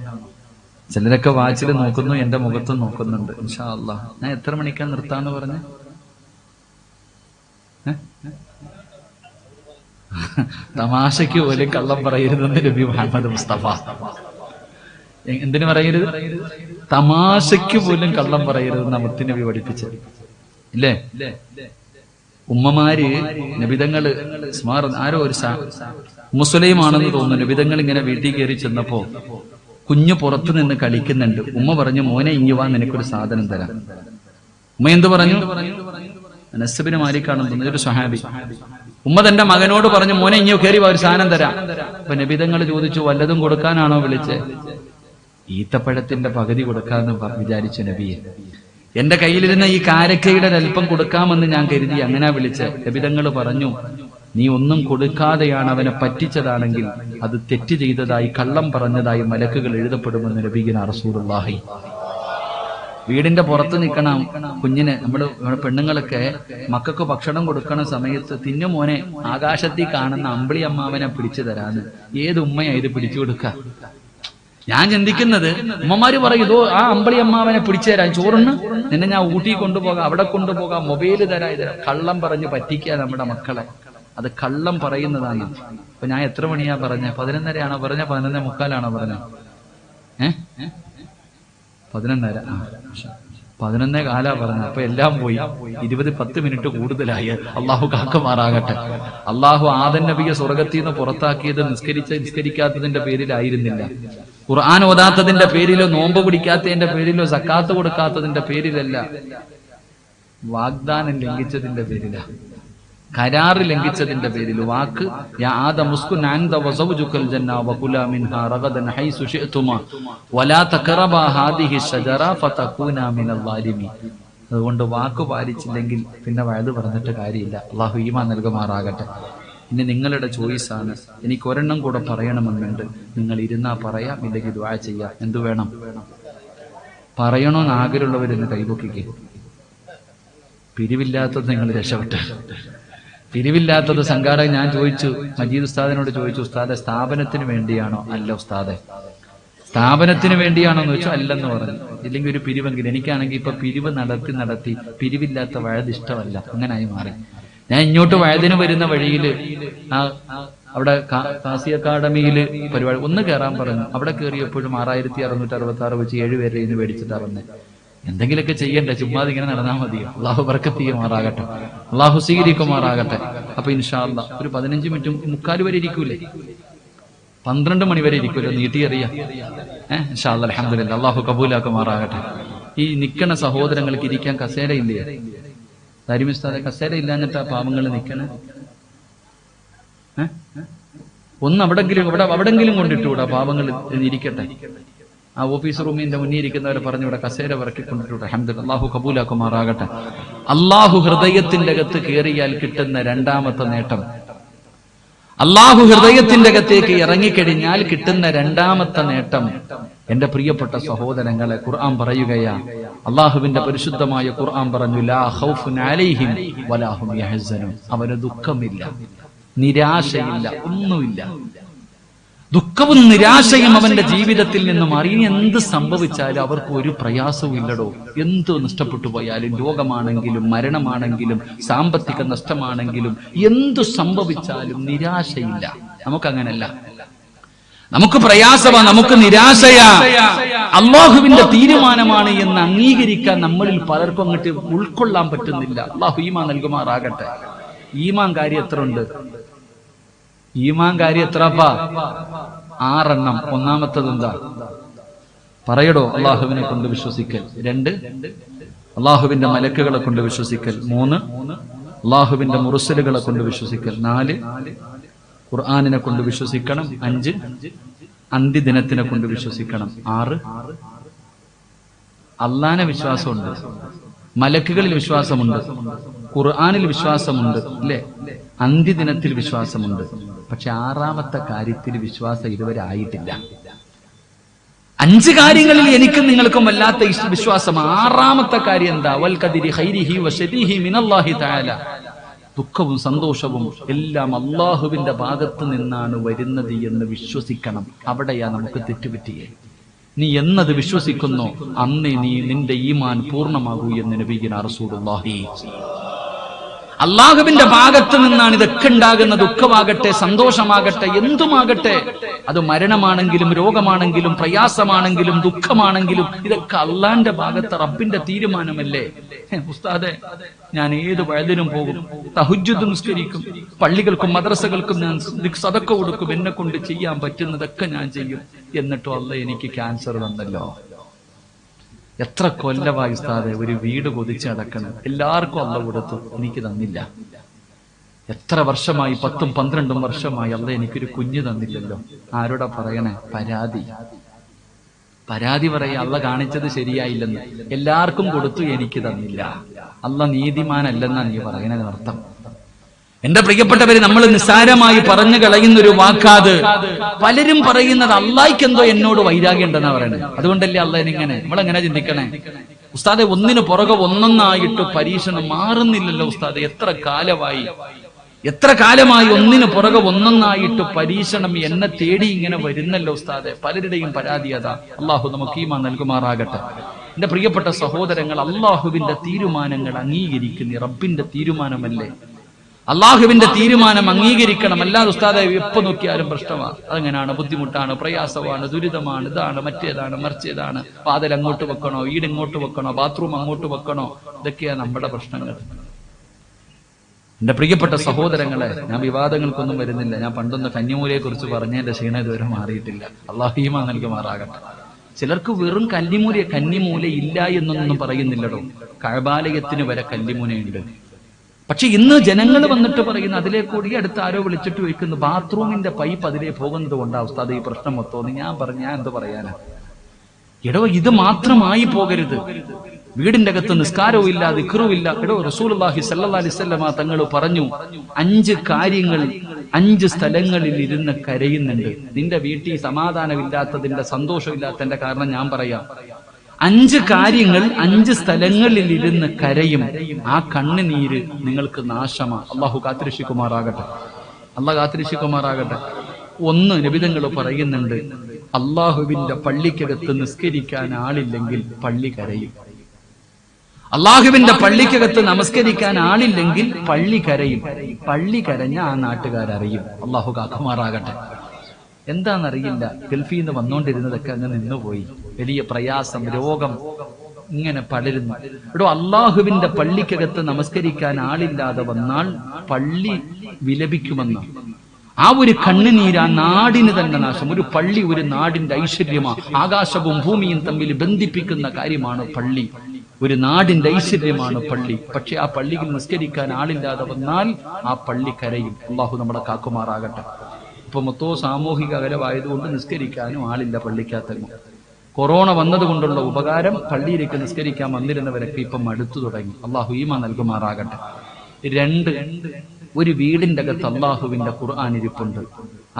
ചിലരൊക്കെ വാച്ചിൽ നോക്കുന്നു, എന്റെ മുഖത്ത് നോക്കുന്നുണ്ട്. ഇൻഷാ അല്ലാഹ് ഞാൻ എത്ര മണിക്കാ നിർത്താന്ന് പറഞ്ഞ്? തമാശയ്ക്ക് പോലും കള്ളം പറയരുതെന്ന് നബി മുഹമ്മദ് മുസ്തഫ. എന്തിനു പറയരുത്? തമാശയ്ക്ക് പോലും കള്ളം പറയരുതെന്ന് മുത്ത് നബി പഠിപ്പിച്ചത് ഇല്ലേ? ഉമ്മമാര് നബിതങ്ങള് ആരോ ഒരു മുസ്ലിമാണെന്ന് തോന്നുന്നു. നബിതങ്ങൾ ഇങ്ങനെ വീട്ടിൽ കയറി ചെന്നപ്പോ കുഞ്ഞു പുറത്തു നിന്ന് കളിക്കുന്നുണ്ട്. ഉമ്മ പറഞ്ഞു, മോനെ ഇങ്ങുവാ, നിനക്കൊരു സാധനം തരാം. ഉമ്മ എന്ത് പറഞ്ഞു? നസ്ബിന് മാലിക്കാണെന്ന് തോന്നുന്നു, ഒരു സ്വഹാബി. ഉമ്മ തന്റെ മകനോട് പറഞ്ഞു, മോനെ ഇങ്ങോ കയറി വാ, ഒരു സാധനം തരാം. അപ്പൊ നബിതങ്ങൾ ചോദിച്ചു, വല്ലതും കൊടുക്കാനാണോ വിളിച്ചേ? ഈത്തപ്പഴത്തിന്റെ പകുതി കൊടുക്കാന്ന് വിചാരിച്ചു നബിയെ. എന്റെ കയ്യിലിരുന്ന ഈ കാരക്കയുടെ അല്പം കൊടുക്കാമെന്ന് ഞാൻ കരുതി, അങ്ങനെ വിളിച്ച്. നബിതങ്ങൾ പറഞ്ഞു, നീ ഒന്നും കൊടുക്കാതെയാണ് അവനെ പറ്റിച്ചതാണെങ്കിൽ അത് തെറ്റ് ചെയ്തതായി, കള്ളം പറഞ്ഞതായി മലക്കുകൾ എഴുതപ്പെടുമെന്ന് നബിയുനാ റസൂലുള്ളാഹി. വീടിന്റെ പുറത്ത് നിൽക്കണം കുഞ്ഞിന്. നമ്മുടെ പെണ്ണുങ്ങളൊക്കെ മക്കൾക്ക് ഭക്ഷണം കൊടുക്കണ സമയത്ത്, തിന്നു മോനെ, ആകാശത്തിൽ കാണുന്ന അമ്പിളി അമ്മാവനെ പിടിച്ചു തരാന്ന്. ഏത് ഉമ്മയാ ഇത് പിടിച്ചു കൊടുക്ക? ഞാൻ ചിന്തിക്കുന്നത്, ഉമ്മമാര് പറയും, ആ അമ്പിളി അമ്മാവനെ പിടിച്ചു തരാൻ, ചോറിന് നിന്നെ ഞാൻ ഊട്ടി കൊണ്ടുപോകാം, അവിടെ കൊണ്ടുപോകാം, മൊബൈല് തരാം. കള്ളം പറഞ്ഞ് പറ്റിക്കുക നമ്മുടെ മക്കളെ. അത് കള്ളം പറയുന്നതാണ്. അപ്പൊ ഞാൻ എത്ര മണിയാ പറഞ്ഞ? 11:30 ആണോ പറഞ്ഞ? 11:45 പറഞ്ഞ? 11:30. 11:15 പറഞ്ഞു. അപ്പൊ എല്ലാം പോയി. 10 മിനിറ്റ് കൂടുതലായി. അള്ളാഹു കാക്കുമാറാകട്ടെ. അള്ളാഹു ആദം നബിയെ സ്വർഗത്തിൽ നിന്ന് പുറത്താക്കിയത് നിസ്കരിക്കാത്തതിന്റെ പേരിലായിരുന്നില്ല, ഖുർആൻ ഓതാത്തതിന്റെ പേരിലോ, നോമ്പ് പിടിക്കാത്തതിന്റെ പേരിലോ, സക്കാത്ത് കൊടുക്കാത്തതിന്റെ പേരിലല്ല, വാഗ്ദാനം ലംഘിച്ചതിന്റെ പേരില, കരാറ് ലംഘിച്ചതിന്റെ പേരിൽ. വാക്ക് യാ ആദം ഉസ്കുൻ അൻത വസൗജുകൽ ജന്ന വകുലാ മിൻഹാ റഗദൻ ഹൈസു ശിഅ്തുമാ വലാ തഖറബാ ഹാദിഹി ശജറ ഫതകൂനാ മിനൽ ളാലിമീൻ. അതുകൊണ്ട് വാക്ക് പാലിച്ചില്ലെങ്കിൽ പിന്നെ വയത് പറഞ്ഞിട്ട് കാര്യമില്ല. അള്ളാഹു ഈമാൻ നൽകുമാറാകട്ടെ. ഇനി നിങ്ങളുടെ ചോയ്സാണ്. എനിക്ക് ഒരെണ്ണം കൂടെ പറയണമെന്നുണ്ട്. നിങ്ങൾ ഇരുന്നാ പറയാം, ഇല്ലെങ്കിൽ ദുആ ചെയ്യാം. എന്തു വേണം? പറയണോന്ന് ആഗ്രഹമുള്ളവരെന്ന് കൈപൊക്കിക്ക്. പിരിവില്ലാത്തത് നിങ്ങൾ രക്ഷപ്പെട്ടു. പിരിവില്ലാത്തത് സംഘാടകൻ ഞാൻ ചോദിച്ചു, മജീദ് ഉസ്താദിനോട് ചോദിച്ചു, ഉസ്താദെ സ്ഥാപനത്തിന് വേണ്ടിയാണോ? അല്ല ഉസ്താദെ. സ്ഥാപനത്തിന് വേണ്ടിയാണോ എന്ന് വെച്ചാൽ അല്ലെന്ന് പറഞ്ഞു. ഇല്ലെങ്കിൽ ഒരു പിരിവെങ്കിലും. എനിക്കാണെങ്കിൽ ഇപ്പൊ പിരിവ് നടത്തി പിരിവില്ലാത്ത വഴുത് ഇഷ്ടമല്ല, അങ്ങനായി മാറി. ഞാൻ ഇങ്ങോട്ട് വഴുതിന് വരുന്ന വഴിയില് അവിടെ കാസി അക്കാഡമിയില് പരിപാടി ഒന്ന് കയറാൻ പറഞ്ഞു. അവിടെ കയറിയപ്പോഴും 6666 വെച്ച് 7 പേരെ ഇന്ന് മേടിച്ചിട്ടാ വന്നേ. എന്തെങ്കിലുമൊക്കെ ചെയ്യണ്ടേ, ചുമ്മാതെ ഇങ്ങനെ നടന്നാൽ മതിയോ? അള്ളാഹു ബർക്കത്ത് ചെയ്യുമാറാകട്ടെ, അള്ളാഹു സ്വീകരിക്കുമാറാകട്ടെ. അപ്പൊ ഇൻഷാ അല്ലാഹ് ഒരു 15 മിനിറ്റും 3:45 വരെ ഇരിക്കൂലേ? 12 മണി വരെ ഇരിക്കൂലോ? നീട്ടിയറിയാം. ഇൻഷാ അല്ലാഹ് അൽഹംദുലില്ലാഹ്. അള്ളാഹു കബൂലാക്കുമാറാകട്ടെ. ഈ നിക്കണ സഹോദരങ്ങൾക്ക് ഇരിക്കാൻ കസേര ഇല്ലേ? ദാരിമിസ്താദെ കസേര ഇല്ലാഞ്ഞിട്ടാ പാവങ്ങൾ നിക്കണേ. ഒന്ന് അവിടെങ്കിലും കൊണ്ടിട്ടൂടാ, പാവങ്ങൾ ഇരിക്കട്ടെ. ആ ഓഫീസ് റൂമിന്റെ മുന്നിൽ ഇരിക്കുന്നവരെ പറഞ്ഞു ഇവിടെ കസേര ഇറക്കിക്കൊണ്ടിട്ടൂടെ. അൽഹംദുലില്ലാഹ്. അല്ലാഹു കബൂലാക്കുമാറാകട്ടെ. അള്ളാഹു ഹൃദയത്തിന്റെ അകത്ത് കയറിയാൽ കിട്ടുന്ന രണ്ടാമത്തെ നേട്ടം, അള്ളാഹു ഹൃദയത്തിന്റെ അകത്തേക്ക് ഇറങ്ങിക്കഴിഞ്ഞാൽ കിട്ടുന്ന രണ്ടാമത്തെ നേട്ടം, എന്റെ പ്രിയപ്പെട്ട സഹോദരങ്ങളെ, ഖുർആൻ പറയുകയാ, അള്ളാഹുവിന്റെ പരിശുദ്ധമായ ഖുർആൻ പറഞ്ഞു, ലാ ഖൗഫുൻ അലൈഹിം വലാ ഹും യഹ്സനൂൻ. അവന് ദുഃഖമില്ല, നിരാശയില്ല, ഒന്നുമില്ല. ദുഃഖവും നിരാശയും അവന്റെ ജീവിതത്തിൽ നിന്ന് മാറി. ഇനി എന്ത് സംഭവിച്ചാലും അവർക്ക് ഒരു പ്രയാസവും ഇല്ലടോ. എന്ത് നഷ്ടപ്പെട്ടു പോയാലും, രോഗമാണെങ്കിലും മരണമാണെങ്കിലും സാമ്പത്തിക നഷ്ടമാണെങ്കിലും എന്തു സംഭവിച്ചാലും നിരാശയില്ല. നമുക്കങ്ങനല്ല. നമുക്ക് പ്രയാസമാ, നമുക്ക് നിരാശയാ. അള്ളാഹുവിന്റെ തീരുമാനമാണ് എന്ന് അംഗീകരിക്കാൻ നമ്മളിൽ പലർക്കും അങ്ങോട്ട് ഉൾക്കൊള്ളാൻ പറ്റുന്നില്ല. അള്ളാഹു ഈമാൻ നൽകുമാറാകട്ടെ. ഈമാൻ കാര്യം എത്ര ഉണ്ട്? ഈമാൻ കാര്യം എത്രപ്പാ? 6 എണ്ണം. ഒന്നാമത്തത് എന്താ പറയടോ? അള്ളാഹുവിനെ കൊണ്ട് വിശ്വസിക്കൽ. 2, അള്ളാഹുവിന്റെ മലക്കുകളെ കൊണ്ട് വിശ്വസിക്കൽ. 3, അള്ളാഹുവിന്റെ മുർസലുകളെ കൊണ്ട് വിശ്വസിക്കൽ. 4, ഖുർആനിനെ കൊണ്ട് വിശ്വസിക്കണം. 5, അന്ത്യദിനത്തിനെ കൊണ്ട് വിശ്വസിക്കണം. 6, അള്ളാനെ വിശ്വാസമുണ്ട്, മലക്കുകളിൽ വിശ്വാസമുണ്ട്, ഖുർആനിൽ വിശ്വാസമുണ്ട്, അല്ലേ? അന്ത്യദിനത്തിൽ വിശ്വാസമുണ്ട്. പക്ഷെ 6ാമത്തെ കാര്യത്തിൽ വിശ്വാസം ഇതുവരെ ആയിട്ടില്ല. 5 കാര്യങ്ങളിൽ എനിക്കും നിങ്ങൾക്കും വല്ലാത്ത വിശ്വാസം. 6ാമത്തെ കാര്യം എന്താ? വൽ ഖദരി ഖൈരിഹി വശരിഹി മിനല്ലാഹി തആല. ദുഃഖവും സന്തോഷവും എല്ലാം അള്ളാഹുവിന്റെ ഭാഗത്ത് നിന്നാണ് വരുന്നത് എന്ന് വിശ്വസിക്കണം. അവിടെയാ നമുക്ക് തെറ്റുപറ്റിയേ. നീ എന്നത് വിശ്വസിക്കുന്നോ അന്നേ നിന്റെ ഈമാൻ പൂർണ്ണമാകൂ എന്ന് നബിയുനാ റസൂലുള്ളാഹി. അള്ളാഹുവിന്റെ ഭാഗത്ത് നിന്നാണ് ഇതൊക്കെ ഉണ്ടാകുന്ന. ദുഃഖമാകട്ടെ, സന്തോഷമാകട്ടെ, എന്തുമാകട്ടെ, അത് മരണമാണെങ്കിലും രോഗമാണെങ്കിലും പ്രയാസമാണെങ്കിലും ദുഃഖമാണെങ്കിലും ഇതൊക്കെ അള്ളാന്റെ ഭാഗത്ത് റബ്ബിന്റെ തീരുമാനമല്ലേ? ഉസ്താദെ, ഞാൻ ഏത് വഴുതിനും പോകും, തഹജ്ജുദ് നിസ്കരിക്കും, പള്ളികൾക്കും മദ്രസകൾക്കും ഞാൻ സദഖ കൊടുക്കും, എന്നെ കൊണ്ട് ചെയ്യാൻ പറ്റുന്നതൊക്കെ ഞാൻ ചെയ്യും. എന്നിട്ടും അള്ളാഹ് എനിക്ക് ക്യാൻസർ തന്നല്ലോ. എത്ര കൊല്ലമായി ഉസ്താദെ ഒരു വീട് കൊതിച്ച് നടക്കണം, എല്ലാവർക്കും അള്ളാഹ് കൊടുത്തു, എനിക്ക് തന്നില്ല. എത്ര വർഷമായി, 10ഉം 12ഉം വർഷമായി അള്ളാഹ് എനിക്കൊരു കുഞ്ഞ് തന്നില്ലല്ലോ. ആരോടാ പറയണേ? പരാതി പറയാ, അള്ളാഹ് കാണിച്ചത് ശരിയായില്ലെന്ന്. എല്ലാവർക്കും കൊടുത്തു, എനിക്ക് തന്നില്ല. അള്ളാഹ് നീതിമാനല്ലെന്നാ നീ പറയണതിനർത്ഥം. എന്റെ പ്രിയപ്പെട്ടവര്, നമ്മൾ നിസ്സാരമായി പറഞ്ഞു കളയുന്ന ഒരു വാക്കാത്. പലരും പറയുന്നത് അള്ളാഹ്ക്ക് എന്തോ എന്നോട് വൈരാഗ്യം ഉണ്ടെന്നാ പറയണേ. അതുകൊണ്ടല്ലേ അള്ളാഹിനെ ഇങ്ങനെ. നമ്മളെങ്ങനെ ചിന്തിക്കണേ? ഉസ്താദെ, ഒന്നിനു പുറകെ ഒന്നൊന്നായിട്ട് പരീക്ഷണം മാറുന്നില്ലല്ലോ ഉസ്താദെ. എത്ര കാലമായി ഒന്നിനു പുറകെ ഒന്നൊന്നായിട്ട് പരീക്ഷണം എന്നെ തേടി ഇങ്ങനെ വരുന്നല്ലോ ഉസ്താദെ. പലരുടെയും പരാതി അതാ. അള്ളാഹു നമുക്ക് ഈമാൻ നൽകുമാറാകട്ടെ. എന്റെ പ്രിയപ്പെട്ട സഹോദരങ്ങൾ, അള്ളാഹുവിന്റെ തീരുമാനങ്ങൾ അംഗീകരിക്കുന്ന റബ്ബിന്റെ തീരുമാനമല്ലേ? അള്ളാഹുവിന്റെ തീരുമാനം അംഗീകരിക്കണം. അല്ലാതെ ഉസ്താദെ എപ്പോ നോക്കിയാലും പ്രശ്നമാണ്, അതെങ്ങനെയാണ്, ബുദ്ധിമുട്ടാണ്, പ്രയാസമാണ്, ദുരിതമാണ്, ഇതാണ്, മറ്റേതാണ്, മറിച്ചേതാണ്, വാതിൽ അങ്ങോട്ട് വെക്കണോ, വീട് ഇങ്ങോട്ട് വെക്കണോ, ബാത്റൂം അങ്ങോട്ട് വെക്കണോ, ഇതൊക്കെയാണ് നമ്മുടെ പ്രശ്നങ്ങൾ. എന്റെ പ്രിയപ്പെട്ട സഹോദരങ്ങളെ, ഞാൻ വിവാദങ്ങൾക്കൊന്നും വരുന്നില്ല. ഞാൻ പണ്ടൊന്ന് കന്നിമൂലയെ കുറിച്ച് പറഞ്ഞതിന്റെ ക്ഷീണം ഇതുവരെ മാറിയിട്ടില്ല. അള്ളാഹു ഈമാൻ നൽകുമാറാകട്ടെ. ചിലർക്ക് വെറും കന്നിമൂല ഇല്ല എന്നൊന്നും പറയുന്നില്ലടോ. കഅബാലയത്തിന് വരെ കന്നിമൂലയുണ്ട്. പക്ഷെ ഇന്ന് ജനങ്ങൾ വന്നിട്ട് പറയുന്നു അതിലേ കൂടി അടുത്ത് ആരോ വിളിച്ചിട്ട് ചോദിക്കുന്നു ബാത്റൂമിന്റെ പൈപ്പ് അതിലേ പോകുന്നത് കൊണ്ടാ ഉസ്താദ് ഈ പ്രശ്നം മൊത്തം. ഞാൻ എന്ത് പറയാനാ? എടോ, ഇത് മാത്രമായി പോകരുത്. വീടിന്റെ അകത്ത് നിസ്കാരവും ഇല്ല, ദിക്റും ഇല്ല. എടോ, റസൂലുള്ളാഹി സ്വല്ലല്ലാഹി അലൈഹി വസല്ലമ തങ്ങൾ പറഞ്ഞു 5 കാര്യങ്ങൾ 5 സ്ഥലങ്ങളിൽ ഇരുന്ന് കരയുന്നുണ്ട്. നിന്റെ വീട്ടിൽ സമാധാനമില്ലാത്തതിന്റെ, സന്തോഷമില്ലാത്തതിന്റെ കാരണം ഞാൻ പറയാം. 5 കാര്യങ്ങൾ 5 സ്ഥലങ്ങളിൽ ഇരുന്ന് കരയും. ആ കണ്ണുനീര് നിങ്ങൾക്ക് നാശമാ. അള്ളാഹു കാത്തിരക്ഷിക്കുമാറാകട്ടെ. അള്ളാഹ് കാത്തിരക്ഷിക്കുമാറാകട്ടെ. 1 നബിതങ്ങൾ പറയുന്നുണ്ട്, അള്ളാഹുവിന്റെ പള്ളിക്കകത്ത് നിസ്കരിക്കാൻ ആളില്ലെങ്കിൽ പള്ളി കരയും. അള്ളാഹുവിന്റെ പള്ളിക്കകത്ത് നമസ്കരിക്കാൻ ആളില്ലെങ്കിൽ പള്ളി കരയും. പള്ളി കരഞ്ഞ ആ നാട്ടുകാരറിയും. അള്ളാഹു കാക്കുമാറാകട്ടെ. എന്താണെന്നറിയില്ല, ഗൾഫിൽ നിന്ന് വന്നുകൊണ്ടിരുന്നതൊക്കെ അങ്ങ് നിന്നുപോയി. വലിയ പ്രയാസം, രോഗം ഇങ്ങനെ പടരുന്നു. എടോ, അള്ളാഹുവിന്റെ പള്ളിക്കകത്ത് നമസ്കരിക്കാൻ ആളില്ലാതെ വന്നാൽ പള്ളി വിലപിക്കുമെന്ന്. ആ ഒരു കണ്ണുനീര് ആ നാടിന് തന്നെ നാശം. ഒരു പള്ളി ഒരു നാടിന്റെ ഐശ്വര്യമാണ്. ആകാശവും ഭൂമിയും തമ്മിൽ ബന്ധിപ്പിക്കുന്ന കാര്യമാണ് പള്ളി. ഒരു നാടിന്റെ ഐശ്വര്യമാണ് പള്ളി. പക്ഷെ ആ പള്ളിയിൽ നിസ്കരിക്കാൻ ആളില്ലാതെ വന്നാൽ ആ പള്ളി കരയും. അള്ളാഹു നമ്മളെ കാക്കുമാറാകട്ടെ. ഇപ്പൊ മൊത്തവും സാമൂഹിക അകലമായതുകൊണ്ട് നിസ്കരിക്കാനും ആളില്ല പള്ളിക്കകത്തെങ്ങും. കൊറോണ വന്നതുകൊണ്ടുള്ള ഉപകാരം, പള്ളിയിലേക്ക് നിസ്കരിക്കാൻ വന്നിരുന്നവരൊക്കെ ഇപ്പം മടുത്തു തുടങ്ങി. അള്ളാഹു ഈമാൻ നൽകുമാറാകട്ടെ. 2, ഒരു വീടിന്റെ അകത്ത് അള്ളാഹുവിന്റെ ഖുർആൻ ഇരിപ്പുണ്ട്.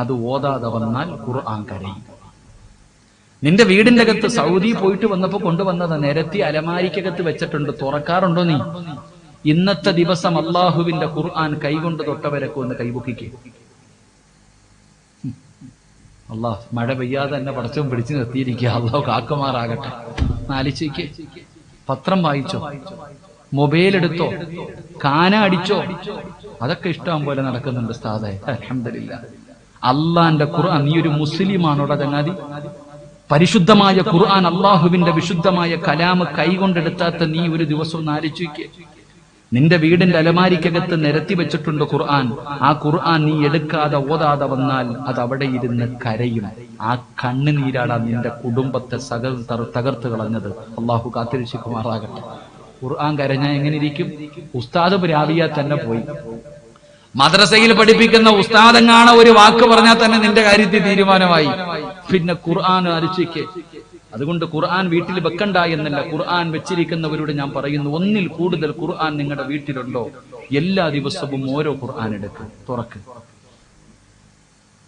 അത് ഓതാതെ വന്നാൽ ഖുർആൻ കരയും. നിന്റെ വീടിന്റെ അകത്ത് സൗദി പോയിട്ട് വന്നപ്പോ കൊണ്ടുവന്നതാ, നിരത്തി അലമാരിക്കകത്ത് വെച്ചിട്ടുണ്ട്, തുറക്കാറുണ്ടോ നീ? ഇന്നത്തെ ദിവസം അള്ളാഹുവിന്റെ ഖുർആൻ കൈകൊണ്ട് തൊട്ടവരൊക്കെ ഒന്ന് കൈപൊക്കിക്കേ. അള്ളാഹ് മഴ പെയ്യാതെ തന്നെ പടച്ചവൻ പിടിച്ചു നിർത്തിയിരിക്കുക. അള്ളാഹു കാക്കുമാറാകട്ടെ. ആലോചിക്ക്, പത്രം വായിച്ചോ, മൊബൈൽ എടുത്തോ, കാന അടിച്ചോ, അതൊക്കെ ഇഷ്ടം പോലെ നടക്കുന്നുണ്ട് ഉസ്താദേ. അൽഹംദുലില്ലാ. അള്ളാന്റെ ഖുർആൻ, നീ ഒരു മുസ്ലിമാണോടാ ചങ്ങാതി? പരിശുദ്ധമായ ഖുർആൻ, അള്ളാഹുവിന്റെ വിശുദ്ധമായ കലാമ് കൈകൊണ്ടെടുത്താത്ത നീ ഒരു ദിവസം ഒന്ന് ആലോചിക്ക്. നിന്റെ വീടിന്റെ അലമാരിക്കകത്ത് നിരത്തി വെച്ചിട്ടുണ്ട് ഖുർആൻ. ആ ഖുർആൻ നീ എടുക്കാതെ ഓതാതെ വന്നാൽ അത് അവിടെ ഇരുന്ന് കരയും. ആ കണ്ണുനീരാടാ നിന്റെ കുടുംബത്തെ തകർത്ത് കളഞ്ഞത്. അള്ളാഹു കാത്തിരക്ഷിക്കുമാറാകട്ടെ. ഖുർആൻ കരഞ്ഞാൽ എങ്ങനെ ഇരിക്കും? ഉസ്താദ് രാവിയാ തന്നെ പോയി. മദ്രസയിൽ പഠിപ്പിക്കുന്ന ഉസ്താദെങ്ങാണ് ഒരു വാക്ക് പറഞ്ഞാൽ തന്നെ നിന്റെ കാര്യത്തിൽ തീരുമാനമായി. പിന്നെ ഖുർആൻ അരിച്ചിക്ക്. അതുകൊണ്ട് ഖുർആൻ വീട്ടിൽ വെക്കണ്ട എന്നല്ല, ഖുർആൻ വെച്ചിരിക്കുന്നവരോട് ഞാൻ പറയുന്നു, 1-ൽ കൂടുതൽ ഖുർആൻ നിങ്ങളുടെ വീട്ടിലുണ്ടോ, എല്ലാ ദിവസവും ഓരോ ഖുർആൻ എടുക്ക്, തുറക്ക്.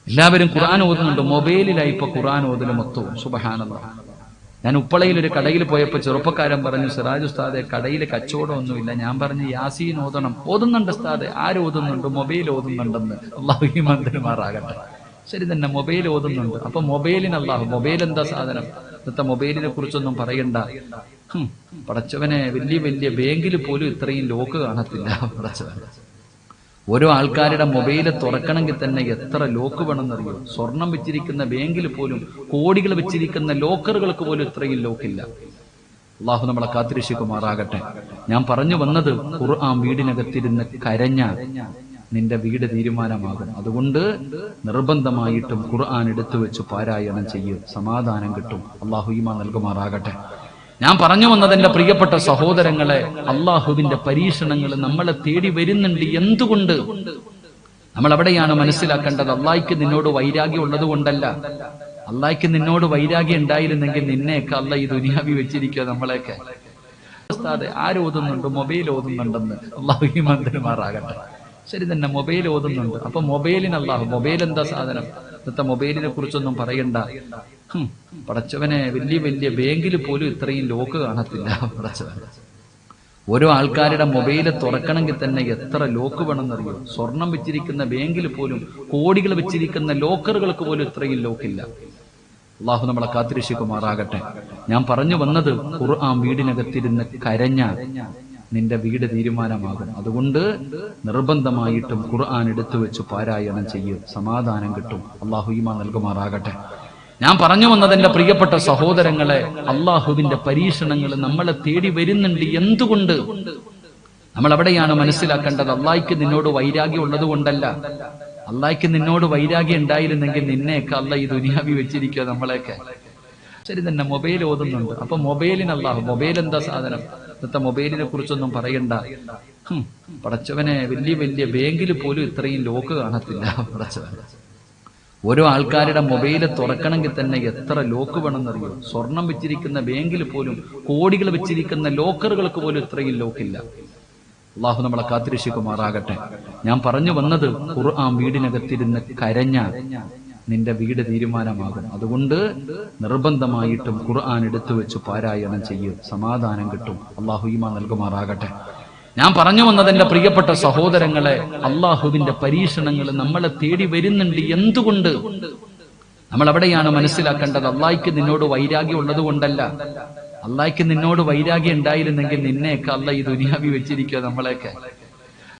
എല്ലാവരും ഖുർആൻ ഓതുന്നുണ്ട്. മൊബൈലിലായി ഇപ്പൊ ഖുർആൻ ഓതല് മൊത്തവും. സുബ്ഹാനല്ലാഹ്. ഞാൻ ഉപ്പളയിൽ ഒരു കടയിൽ പോയപ്പോ ചെറുപ്പക്കാരൻ പറഞ്ഞു, സിറാജ് ഉസ്താദെ കടയിൽ കച്ചവടമൊന്നുമില്ല. ഞാൻ പറഞ്ഞു, യാസീൻ ഓതണം. ഓതുന്നുണ്ട് ഉസ്താദെ. ആര് ഓതുന്നുണ്ട്? മൊബൈൽ ഓതുന്നുണ്ടെന്ന്. അള്ളാഹു ഈമാൻ തരുമാറാകട്ടെ. ശരി തന്നെ, മൊബൈൽ ഓതുന്നുണ്ട്. അപ്പൊ മൊബൈലിന് അള്ളാഹു, മൊബൈൽ എന്താ സാധനം? ഇന്നത്തെ മൊബൈലിനെ കുറിച്ചൊന്നും പറയണ്ട. പടച്ചവനെ, വലിയ ബാങ്കിൽ പോലും ഇത്രയും ലോക്ക് കാണത്തില്ല. പടച്ചവൻ, ഓരോ ആൾക്കാരുടെ മൊബൈല് തുറക്കണമെങ്കിൽ തന്നെ എത്ര ലോക്ക് വേണമെന്നറിയോ? സ്വർണം വെച്ചിരിക്കുന്ന ബാങ്കിൽ പോലും, കോടികൾ വെച്ചിരിക്കുന്ന ലോക്കറുകൾക്ക് പോലും ഇത്രയും ലോക്കില്ല. അള്ളാഹു നമ്മളെ കാത്തിരക്ഷിക്കുമാറാകട്ടെ. ഞാൻ പറഞ്ഞു വന്നത്, ഖുർആൻ വീടിനകത്തിരുന്ന് കരഞ്ഞ നിന്റെ വീട് തീരുമാനമാകും. അതുകൊണ്ട് നിർബന്ധമായിട്ടും ഖുർആൻ എടുത്തു വെച്ച് പാരായണം ചെയ്യും, സമാധാനം കിട്ടും. അള്ളാഹു ഈമാൻ നൽകുമാറാകട്ടെ. ഞാൻ പറഞ്ഞു വന്നത്, എന്റെ പ്രിയപ്പെട്ട സഹോദരങ്ങളെ, അള്ളാഹുവിന്റെ പരീക്ഷണങ്ങൾ നമ്മളെ തേടി വരുന്നുണ്ട്. എന്തുകൊണ്ട്? നമ്മൾ അവിടെയാണ് മനസ്സിലാക്കേണ്ടത്. അള്ളാഹിക്ക് നിന്നോട് വൈരാഗ്യം ഉള്ളത് കൊണ്ടല്ല. അള്ളാഹിക്ക് നിന്നോട് വൈരാഗ്യം ഉണ്ടായിരുന്നെങ്കിൽ നിന്നെയൊക്കെ അള്ളാഹ് ഈ ദുനിയാവി വെച്ചിരിക്കുക. നമ്മളെയൊക്കെ ആര് ഓതുന്നുണ്ട്? മൊബൈൽ ഓതുന്നുണ്ടെന്ന്. അള്ളാഹു ഈമാൻ തരുമാറാകട്ടെ. ശരി തന്നെ, മൊബൈൽ ഓതുന്നുണ്ട്. അപ്പൊ മൊബൈലിന് അള്ളാഹു, മൊബൈൽ എന്താ സാധനം? ഇന്നത്തെ മൊബൈലിനെ കുറിച്ചൊന്നും പറയണ്ട. പടച്ചവനെ, വലിയ ബാങ്കിൽ പോലും ഇത്രയും ലോക്ക് കാണത്തില്ല. പടച്ചവൻ, ഓരോ ആൾക്കാരുടെ മൊബൈല് തുറക്കണമെങ്കിൽ തന്നെ എത്ര ലോക്ക് വേണമെന്നറിയോ? സ്വർണം വെച്ചിരിക്കുന്ന ബാങ്കിൽ പോലും, കോടികൾ വെച്ചിരിക്കുന്ന ലോക്കറുകൾക്ക് പോലും ഇത്രയും ലോക്കില്ല. അള്ളാഹു നമ്മളെ കാത്തിരക്ഷിക്കുമാറാകട്ടെ. ഞാൻ പറഞ്ഞു വന്നത്, ഖുർആൻ വീടിനകത്തിരുന്ന് കരഞ്ഞ നിന്റെ വീട് തീരുമാനമാകും. അതുകൊണ്ട് നിർബന്ധമായിട്ടും ഖുർആൻ എടുത്തു വെച്ച് പാരായണം ചെയ്യും, സമാധാനം കിട്ടും. അള്ളാഹു ഈമാൻ നൽകുമാറാകട്ടെ. ഞാൻ പറഞ്ഞു വന്നത് എന്റെ പ്രിയപ്പെട്ട സഹോദരങ്ങളെ, അള്ളാഹുവിന്റെ പരീക്ഷണങ്ങൾ നമ്മളെ തേടി വരുന്നുണ്ട്. എന്തുകൊണ്ട്? നമ്മൾ അവിടെയാണ് മനസ്സിലാക്കേണ്ടത്. അള്ളാഹിക്ക് നിന്നോട് വൈരാഗ്യം ഉള്ളത് കൊണ്ടല്ല. അള്ളാഹിക്ക് നിന്നോട് വൈരാഗ്യം ഉണ്ടായിരുന്നെങ്കിൽ നിന്നെയൊക്കെ അള്ളാഹ് ഈ ദുനിയാവി വെച്ചിരിക്കുക. നമ്മളെയൊക്കെ ശരി തന്നെ മൊബൈൽ ഓതുന്നുണ്ട്, അപ്പൊ മൊബൈലിന് അള്ളാഹു, മൊബൈൽ എന്താ സാധനം? ഇന്നത്തെ മൊബൈലിനെ കുറിച്ചൊന്നും പറയണ്ട. പടച്ചവനെ, വലിയ വലിയ ബാങ്കിൽ പോലും ഇത്രയും ലോക്ക് കാണത്തില്ല. പടച്ചവൻ, ഓരോ ആൾക്കാരുടെ മൊബൈല് തുറക്കണമെങ്കിൽ തന്നെ എത്ര ലോക്ക് വേണമെന്നറിയോ? സ്വർണം വെച്ചിരിക്കുന്ന ബാങ്കിൽ പോലും, കോടികൾ വെച്ചിരിക്കുന്ന ലോക്കറുകൾക്ക് പോലും ഇത്രയും ലോക്കില്ല. അള്ളാഹു നമ്മളെ കാത്തിരക്ഷിക്കുമാറാകട്ടെ. ഞാൻ പറഞ്ഞു വന്നത്, ഖുർആൻ വീടിനകത്തിരുന്ന് കരഞ്ഞ നിന്റെ വീട് തീരുമാനമാകും. അതുകൊണ്ട് നിർബന്ധമായിട്ടും ഖുർആൻ എടുത്തു വെച്ച് പാരായണം ചെയ്യും, സമാധാനം കിട്ടും. അള്ളാഹു ഈമാൻ നൽകുമാറാകട്ടെ. ഞാൻ പറഞ്ഞു വന്നത് എന്റെ പ്രിയപ്പെട്ട സഹോദരങ്ങളെ, അള്ളാഹുവിന്റെ പരീക്ഷണങ്ങൾ നമ്മളെ തേടി വരുന്നുണ്ട്. എന്തുകൊണ്ട്? നമ്മൾ അവിടെയാണ് മനസ്സിലാക്കേണ്ടത്. അള്ളാഹിക്ക് നിന്നോട് വൈരാഗ്യം ഉള്ളത് കൊണ്ടല്ല. അള്ളാഹിക്ക് നിന്നോട് വൈരാഗ്യം ഉണ്ടായിരുന്നെങ്കിൽ നിന്നെയൊക്കെ അള്ളാഹ് ഈ ദുനിയാവി വെച്ചിരിക്കുക. നമ്മളെയൊക്കെ